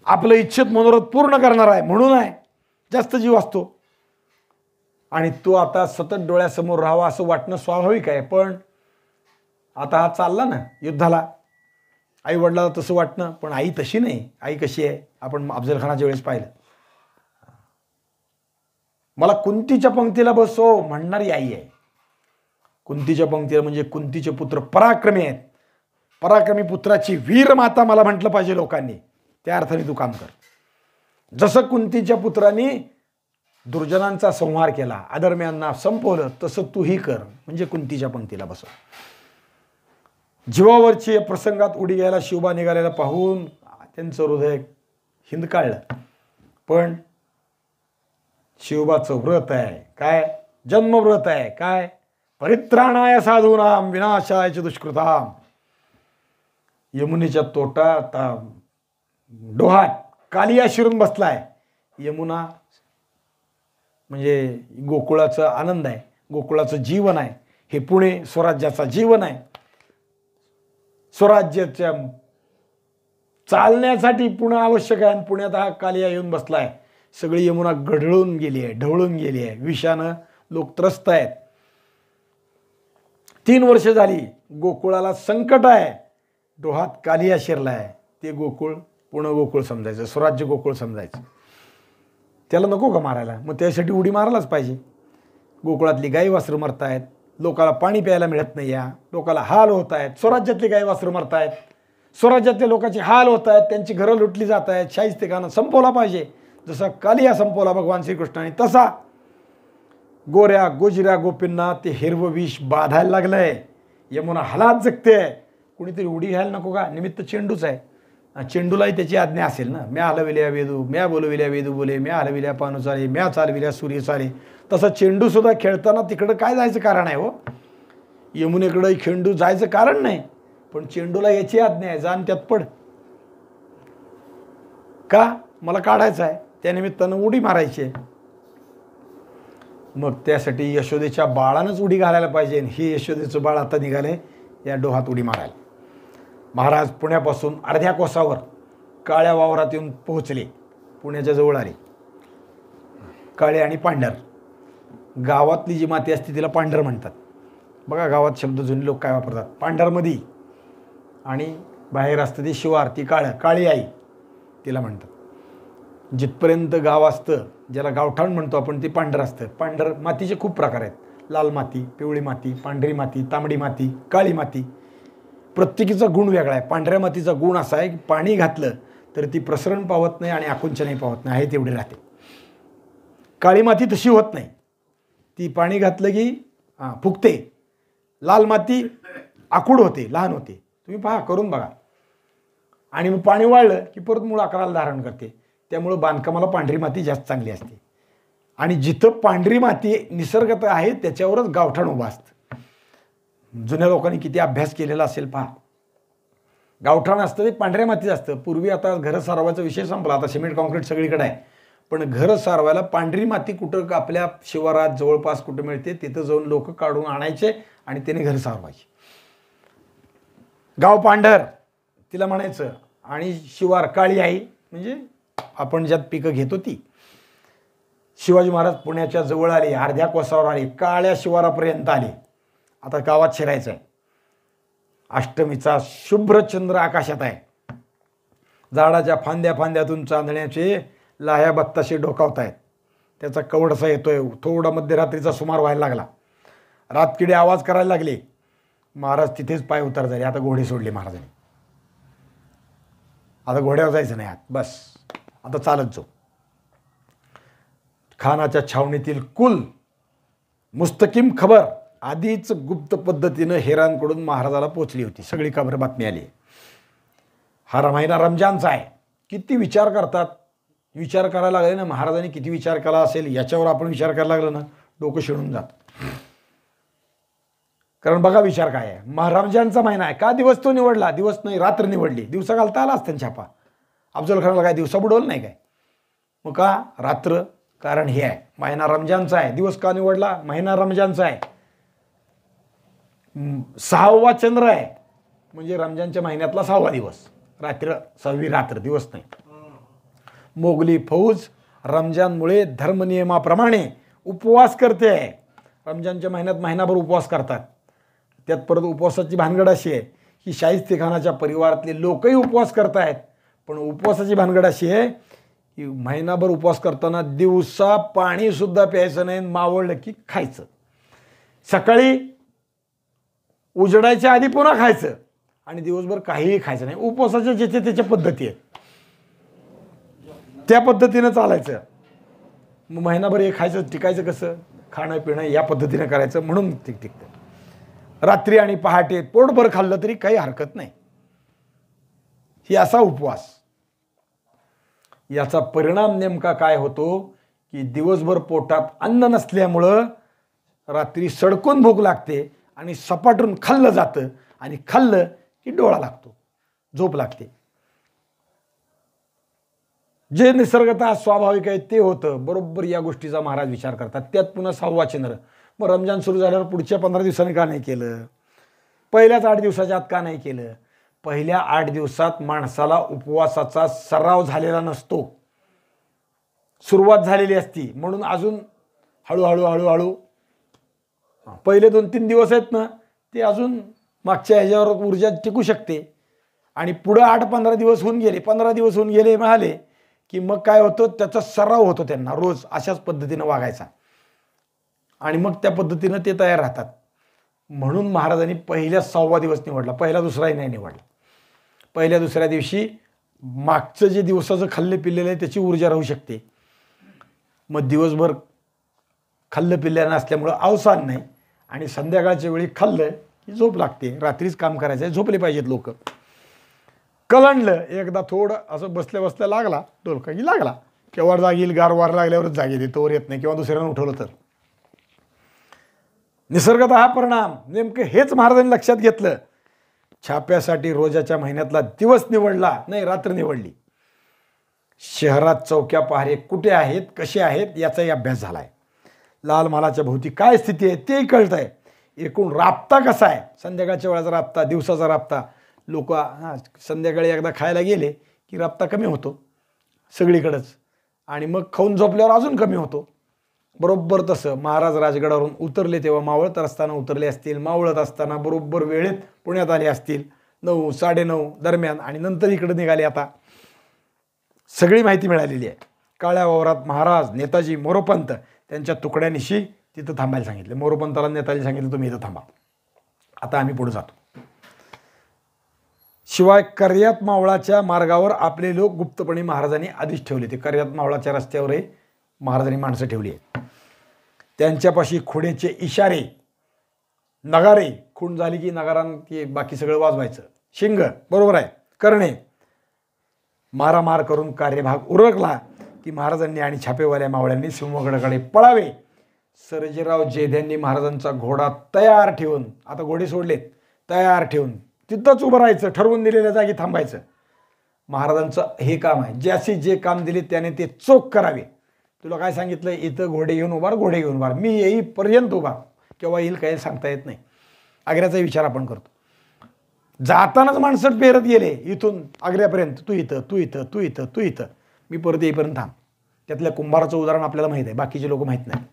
आपलं इच्छित मनोरथ पूर्ण करणार आहे म्हणून आहे, जास्त जीव असतो. आणि तो आता सतत डोळ्यासमोर राहावा असं वाटणं स्वाभाविक आहे. पण आता हा चालला ना युद्धाला, आई वडिलाला तसं वाटणं, पण आई तशी नाही. आई कशी आहे आपण अफजल खानाच्या वेळेस पाहिलं. मला कुंतीच्या पंक्तीला बसव म्हणणारी आई आहे. कुंतीच्या पंक्तीला म्हणजे कुंतीचे पुत्र पराक्रमी आहेत. पराक्रमी पुत्राची वीर माता मला म्हटलं पाहिजे लोकांनी. त्या अर्थाने तू काम कर. जसं कुंतीच्या पुत्रांनी दुर्जनांचा संहार केला, अधर्म्यांना संपवलं, तसं तूही कर. म्हणजे कुंतीच्या पंक्तीला बसव. जीवावरची प्रसंगात उडी घ्यायला शिवबा निघालेला पाहून त्यांचं हृदय हिंदकाळलं. पण शिवबाचं व्रत आहे काय? जन्मव्रत आहे काय? परित्राणाय साधूनाम विनाशाय च दुष्कृताम. यमुनेच्या तोटात डोहात कालिया शिरून बसलाय. यमुना म्हणजे गोकुळाचा आनंद आहे, गोकुळाचं जीवन आहे. हे पुणे स्वराज्याचा जीवन आहे. स्वराज्याच्या चालण्यासाठी पुणे आवश्यक आहे. आणि पुण्यात हा कालिया येऊन बसलाय. सगळी यमुना गढळून गेली आहे, ढवळून गेली आहे. विषानं लोक त्रस्त आहेत. 3 वर्ष झाली. गोकुळाला संकट आहे. डोहात कालिया शिरलाय. ते गोकुळ पुणे गोकुळ समजायचं, स्वराज्य गोकुळ समजायचं. त्याला नको का मारायला? मग त्यासाठी उडी मारायलाच पाहिजे. गोकुळातली गाई वासरं मरतायत, लोकाला पाणी प्यायला मिळत नाही, या लोकाला हाल होत आहेत. स्वराज्यातली गाई वासरं मरतायत, स्वराज्यातल्या लोकांची हाल होत आहेत, त्यांची घरं लुटली जात आहेत. शाहिस्तेखानं संपवला पाहिजे. जसा कालिया संपवला भगवान श्रीकृष्णाने, तसा गोऱ्या गोजिऱ्या गोपींना ते हिरवं विष बाधायला लागलंय. यमुना हालात जगते. कुणीतरी उडी घ्यायला नको का? निमित्त चेंडूच आहे. चेंडूलाही त्याची आज्ञा असेल ना. म्या हलविल्या वेदू, म्या बोलविल्या वेदू बोले, म्या हलविल्या पानू चाले, म्या चालविल्या सूर्य चाले. तसं चेंडूसुद्धा खेळताना तिकडं काय जायचं कारण आहे हो? यमुनेकडं चेंडू जायचं कारण नाही, पण चेंडूला याची आज्ञा आहे, जाण त्यात पड. का? मला काढायचं आहे, त्यानिमित्तानं उडी मारायची आहे. मग त्यासाठी यशोदेच्या बाळानंच उडी घालायला पाहिजे. हे यशोदेचं बाळ आता निघाले या डोहात उडी मारायला. महाराज पुण्यापासून अर्ध्या कोसावर काळ्या वावरात येऊन पोहोचले. पुण्याच्या जवळ आले. काळे आणि पांढर, गावातली जी माती असते तिला पांढर म्हणतात. बघा गावात शब्द जुने लोक काय वापरतात. पांढरमध्ये आणि बाहेर असतं ते शिवार, ती काळी आई तिला म्हणतात. जिथपर्यंत गाव असतं, ज्याला गावठाण म्हणतो आपण, ते पांढर असतं. पांढर मातीचे खूप प्रकार आहेत. लाल माती, पिवळी माती, पांढरी माती, तांबडी माती, काळी माती. प्रत्येकीचा गुण वेगळा आहे. पांढऱ्या मातीचा गुण असा आहे की पाणी घातलं तर ती प्रसरण पावत नाही आणि आकुंचनही पावत नाही, आहे तेवढी राहते. काळी माती तशी होत नाही, ती पाणी घातलं की फुगते. लाल माती आखूड होते, लहान होते. तुम्ही पहा, करून बघा. आणि मग पाणी वाळलं की परत मूळ आकाराला धारण करते. त्यामुळं बांधकामाला पांढरी माती जास्त चांगली असते. आणि जिथं पांढरी माती निसर्गत आहे त्याच्यावरच गावठाण उभं असतं. जुन्या लोकांनी किती अभ्यास केलेला असेल पहा. गावठाण असतं ते पांढऱ्या मातीचं असतं. पूर्वी आता घरं सारवायचा विषय संपला, आता सिमेंट कॉन्क्रीट सगळीकडे आहे. पण घरं सारवायला पांढरी माती कुठं आपल्या शिवारात जवळपास कुठं मिळते तिथं जाऊन लोक काढून आणायचे आणि त्याने घर सारवायचे. गाव पांढर तिला म्हणायचं. आणि शिवार काळी आई, म्हणजे आपण ज्यात पिकं घेतो ती. शिवाजी महाराज पुण्याच्या जवळ आले, अर्ध्या कोसावर आले, काळ्या शिवारापर्यंत आले. आता गावात शिरायचं आहे. अष्टमीचा शुभ्र चंद्र आकाशात आहे. झाडाच्या फांद्यातून चांदण्याचे लाह्या बत्ताशे डोकावत आहेत. त्याचा कवडसा येतोय. थोडा मध्यरात्रीचा सुमार व्हायला लागला. रातकिडे आवाज करायला लागले. महाराज तिथेच पाय उतार झाले. आता घोडे सोडले महाराजांनी. आता घोड्यावर जायचं नाही, बस आता चालत जाऊ. खानाच्या छावणीतील कुल मुस्तकीम खबर आधीच गुप्त पद्धतीनं हेरांकडून महाराजाला पोचली होती. सगळी खबर बातमी आली. हा महिना रमजानचा आहे. किती विचार करतात. विचार करायला लागले ना महाराजांनी, किती विचार केला असेल याच्यावर आपण विचार करायला लागलो ना डोकं शिळून जातं. कारण बघा विचार काय आहे. रमजानचा महिना आहे. का दिवस तो निवडला? दिवस नाही, रात्र निवडली. दिवसा घालता आला असतं छापा. अफजल खानाला काय दिवसा बुडवलं नाही काय? मग का रात्र? कारण हे आहे, महिना रमजानचा आहे. दिवस का निवडला? महिना रमजानचा आहे. 6वा चंद्र आहे, म्हणजे रमजानच्या महिन्यातला 6वा दिवस. रात्र 6वी रात्र, दिवस नाही. मोगली फौज रमजानमुळे धर्मनियमाप्रमाणे उपवास करते. रमजानच्या महिन्यात महिनाभर उपवास करतात. त्यात परत उपवासाची भानगड अशी आहे की शाहिस्तेखानाच्या परिवारातले लोकही उपवास करत आहेत. पण उपवासाची भानगड अशी आहे की महिनाभर उपवास करताना दिवसा पाणीसुद्धा प्यायचं नाही, मावळलं की खायचं. सकाळी उजडायच्या आधी पुन्हा खायचं आणि दिवसभर काहीही खायचं नाही. उपवासाच्या ज्याच्या त्याच्या पद्धती आहेत. त्या पद्धतीनं चालायचं. मग महिनाभर हे खायचं टिकायचं कसं, खाणं पिणं या पद्धतीनं करायचं, म्हणून टिकतं. रात्री आणि पहाटे पोटभर खाल्लं तरी काही हरकत नाही. ही असा उपवास. याचा परिणाम नेमका काय होतो की दिवसभर पोटात अन्न नसल्यामुळं रात्री सडकून भूक लागते आणि सपाटून खाल्लं जातं आणि खाल्लं की डोळा लागतो, झोप लागते. जे निसर्गतः स्वाभाविक आहे ते होतं. बरोबर या गोष्टीचा महाराज विचार करतात. त्यात पुन्हा 6वा चंद्र. मग रमजान सुरू झाल्यावर पुढच्या 15 दिवसांनी का नाही केलं? पहिल्याच 8 दिवसाच्या आत का नाही केलं? पहिल्या 8 दिवसात माणसाला उपवासाचा सराव झालेला नसतो, सुरुवात झालेली असती. म्हणून अजून हळूहळू पहिले 2-3 दिवस आहेत ना, ते अजून मागच्या ह्याच्यावर ऊर्जा टिकू शकते. आणि पुढं 8-15 दिवस होऊन गेले, 15 दिवस होऊन गेले म्हणाले की मग काय होतं, त्याचा सराव होतो त्यांना रोज अशाच पद्धतीनं वागायचा. आणि मग त्या पद्धतीनं ते तयार राहतात. म्हणून महाराजांनी पहिल्या 6वा दिवस निवडला, पहिला दुसराही नाही निवडला. पहिल्या दुसऱ्या दिवशी मागचं जे दिवसाचं खाल्ले पिल्लेलं आहे त्याची ऊर्जा राहू शकते. मग दिवसभर खाल्लं पिल्लं नसल्यामुळं अवसान नाही आणि संध्याकाळच्या वेळी खाल्लं की झोप लागते. रात्रीच काम करायचं आहे, झोपले पाहिजेत लोक. कलंडलं एकदा थोडं असं बसल्या बसल्या लागला डोलका की लागला, केव्हा जाग येईल, गार वार लागल्यावरच जाग येते, तोवर येत नाही, किंवा दुसऱ्यानं उठवलं तर. निसर्गतः हा परिणाम. नेमकं हेच महाराजांनी लक्षात घेतलं. छाप्यासाठी रोजाच्या महिन्यातला दिवस निवडला नाही, रात्र निवडली. शहरात चौक्या पहारे कुठे आहेत, कसे आहेत याचाही अभ्यास झालाय. लाल महालाच्या भोवती काय स्थिती आहे तेही कळत आहे. एकूण राबता कसा आहे, संध्याकाळच्या वेळाचा राबता, दिवसाचा राबता. लोक संध्याकाळी एकदा खायला गेले की राबता कमी होतो सगळीकडंच, आणि मग खाऊन झोपल्यावर अजून कमी होतो. बरोबर तसं महाराज राजगडावरून उतरले तेव्हा मावळत असताना उतरले असतील, मावळत असताना बरोबर वेळेत पुण्यात आले असतील 9, 9:30 दरम्यान, आणि नंतर इकडे निघाले. आता सगळी माहिती मिळालेली आहे. काळ्या वावरात महाराज, नेताजी, मोरोपंत त्यांच्या तुकड्यानिशी तिथं थांबायला सांगितले. मोरोपंताला नेताजी सांगितलं तुम्ही इथं थांबा, आता आम्ही पुढे जातो. शिवाय कर्यात मावळाच्या मार्गावर आपले लोक गुप्तपणे महाराजांनी आधीच ठेवले. ते कर्यात मावळाच्या रस्त्यावरही महाराजांनी माणसं ठेवली आहेत. त्यांच्यापाशी खुडेचे इशारे, नगारे, खूण झाली की नगारां की बाकी सगळं वाजवायचं, शिंग बरोबर आहे करणे, मारामार करून कार्यभाग उरकला की महाराजांनी आणि छापेवाल्या मावळ्यांनी सिंहगडाकडे पळावे. सर्जेराव जेध्यांनी महाराजांचा घोडा तयार ठेवून, आता घोडे सोडलेत, तयार ठेवून तिथंच उभं राहायचं, ठरवून दिलेल्या जागी थांबायचं. महाराजांचं हे काम आहे. ज्याशी जे काम दिले त्याने ते चोख करावे. तुला काय सांगितलं, इथं घोडे घेऊन उभार, घोडे घेऊन उभार, मी येईपर्यंत उभा, केव्हा येईल काही सांगता येत नाही. आग्र्याचा विचार आपण करतो. जातानाच माणसं पेरत गेले इथून आग्र्यापर्यंत, तू इथं, तू इथं, तू इथं, तू इथं, मी परत येईपर्यंत थांब. त्यातल्या कुंभाराचं उदाहरण आपल्याला माहीत आहे, बाकीचे लोक माहीत नाही.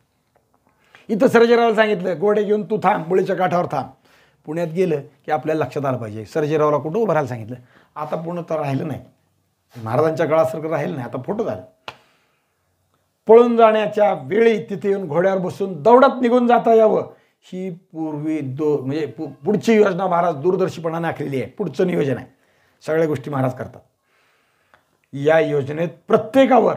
इथं सर्जेरावला सांगितलं घोडे घेऊन तू थांब, मुळीच्या काठावर थांब. पुण्यात गेलं की आपल्याला लक्षात आलं पाहिजे सर्जेरावला कुठं उभं राहायला सांगितलं. आता पुणे तर राहिलं नाही, महाराजांच्या काळासारखं राहिलं नाही, आता फोटो झालं. पळून जाण्याच्या वेळी तिथे येऊन घोड्यावर बसून दौडत निघून जाता यावं, ही पूर्वी म्हणजे पुढची योजना महाराज दूरदर्शीपणाने आखलेली आहे. पुढचं नियोजन आहे, सगळ्या गोष्टी महाराज करतात. या योजनेत प्रत्येकावर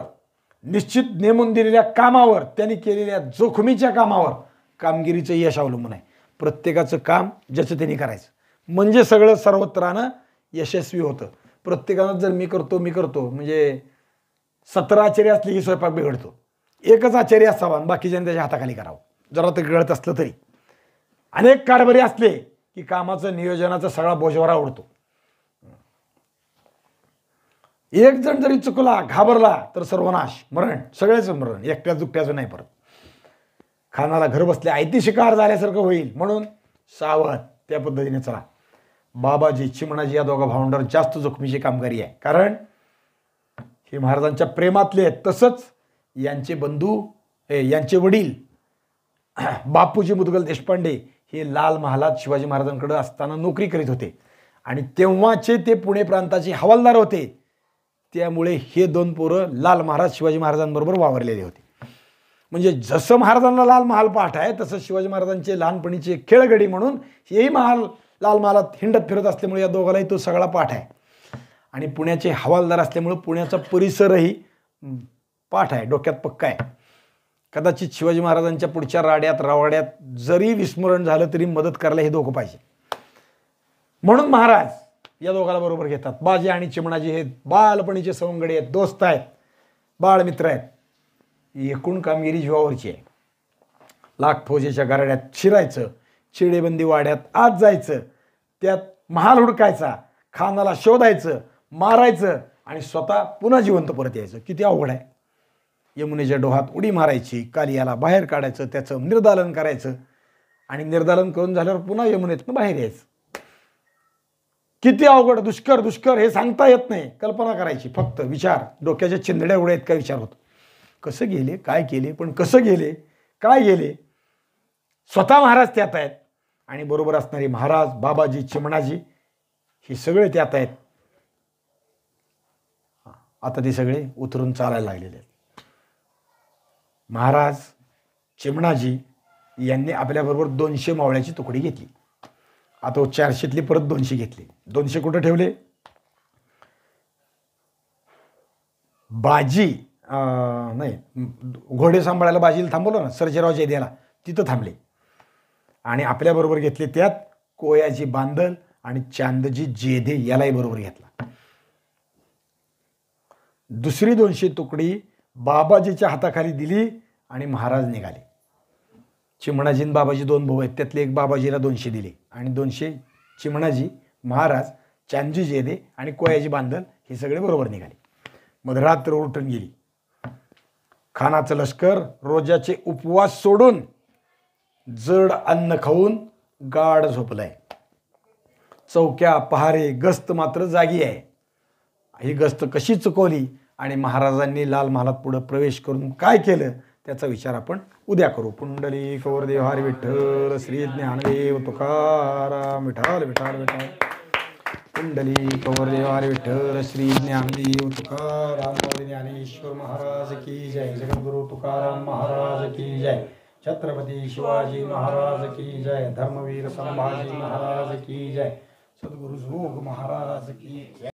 निश्चित नेमून दिलेल्या कामावर, त्यांनी केलेल्या जोखमीच्या कामावर कामगिरीचं यश अवलंबून आहे. प्रत्येकाचं काम ज्याचं त्यांनी करायचं म्हणजे सगळं सर्वत्रानं यशस्वी होतं. प्रत्येकानं जर मी करतो म्हणजे 17 आचार्य असले की स्वयंपाक बिघडतो. एकच आचार्य असावा, बाकीच्यांनी त्याच्या हाताखाली करावं, जरा ते गळत असलं तरी. अनेक कारभारी असले की कामाचं नियोजनाचा सगळा बोजवारा उडतो. एक जण जरी चुकला, घाबरला तर सर्वनाश, मरण, सगळेच मरण, एकट्या दुकट्याचं नाही. परत खानाला घर बसल्या आयती शिकार झाल्यासारखं होईल, म्हणून सावध त्या पद्धतीने चला. बाबाजी, चिमणाजी या दोघा भावंडांवर जास्त जोखमीची कामगिरी आहे, कारण हे महाराजांच्या प्रेमातले आहेत. तसंच यांचे बंधू, यांचे वडील बापूजी मुदगल देशपांडे हे लाल महालात शिवाजी महाराजांकडे असताना नोकरी करीत होते आणि तेव्हाचे ते पुणे प्रांताचे हवालदार होते. त्यामुळे हे 2 पोरं लाल महाराज शिवाजी महाराजांबरोबर वावरलेले होते. म्हणजे जसं महाराजांना लाल महाल पाठ आहे तसं शिवाजी महाराजांचे लहानपणीचे खेळगडी म्हणून हेही लाल महालात हिंडत फिरत असल्यामुळे या दोघांनाही तो सगळा पाठ आहे. आणि पुण्याचे हवालदार असल्यामुळे पुण्याचा परिसरही पाठ आहे, डोक्यात पक्का आहे. कदाचित शिवाजी महाराजांच्या पुढच्या राड्यात रावाड्यात जरी विस्मरण झालं तरी मदत करायला हे दोघं पाहिजे. म्हणून महाराज या दोघाला बरोबर घेतात. बाजी आणि चिमणाजी हे बालपणीचे सवंगडी आहेत, दोस्त आहेत, बाळमित्र आहेत. एकूण कामगिरी जीवावरची आहे. लाख फौजेच्या गारड्यात शिरायचं, चिडेबंदी वाड्यात आत जायचं, त्यात महाल हुडकायचा, खानाला शोधायचं, मारायचं आणि स्वतः पुन्हा जिवंत परत यायचं. किती अवघड आहे. यमुनेच्या डोहात उडी मारायची, कालियाला बाहेर काढायचं, त्याचं निर्दालन करायचं आणि निर्दालन करून झाल्यावर पुन्हा यमुनेतनं बाहेर यायचं. किती अवघड, दुष्कर हे सांगता येत नाही. कल्पना करायची, फक्त विचार, डोक्याच्या चिंधड्या उड्या इतका विचार होतो. कसं गेले, काय केले, पण कसं गेले, काय गेले. स्वतः महाराज त्यात आहेत आणि बरोबर असणारे महाराज, बाबाजी, चिमणाजी हे सगळे त्यात आहेत. आता ते सगळे उतरून चालायला लागलेले आहेत. महाराज, चिमणाजी यांनी आपल्याबरोबर 200 मावळ्याची तुकडी घेतली. आता 400तली परत 200 घेतली. 200 कुठं ठेवले? बाजी नाही, घोडे सांभाळायला बाजीला थांबवलं ना, सर्जेराव जयदेला, तिथं थांबले. आणि आपल्याबरोबर घेतले त्यात कोयाजी बांदल आणि चांदजी जेधे यालाही बरोबर घेतला. दुसरी 200 तुकडी बाबाजीच्या हाताखाली दिली आणि महाराज निघाले. चिमणाजी आणि बाबाजी 2 भाऊ आहेत, त्यातले एक बाबाजीला 200 दिले आणि 200 चिमणाजी, महाराज, चांदजी जेधे आणि कोयाजी बांदल हे सगळे बरोबर निघाले. मध्यरात्र उलटून गेली. खानाचं लष्कर रोजाचे उपवास सोडून जड अन्न खाऊन गाढ झोपलाय. चौक्या, पहारे, गस्त मात्र जागी आहे. ही गस्त कशी चुकवली आणि महाराजांनी लाल महालात पुढे प्रवेश करून काय केलं त्याचा विचार आपण उद्या करू. पुंडलिक वरदेव हरी विठ्ठल, श्री ज्ञानदेव तुकाराम, विठ्ठल विठ्ठल विठ्ठल. पुंडलिक वरदेव हरी विठ्ठल, श्री ज्ञानदेव तुकाराम, ज्ञानेश्वर महाराज की जय. जगद्गुरु तुकाराम महाराज की जय. छत्रपती शिवाजी महाराज की जय. धर्मवीर संभाजी महाराज की जय. सद्गुरु जोग महाराज की जय.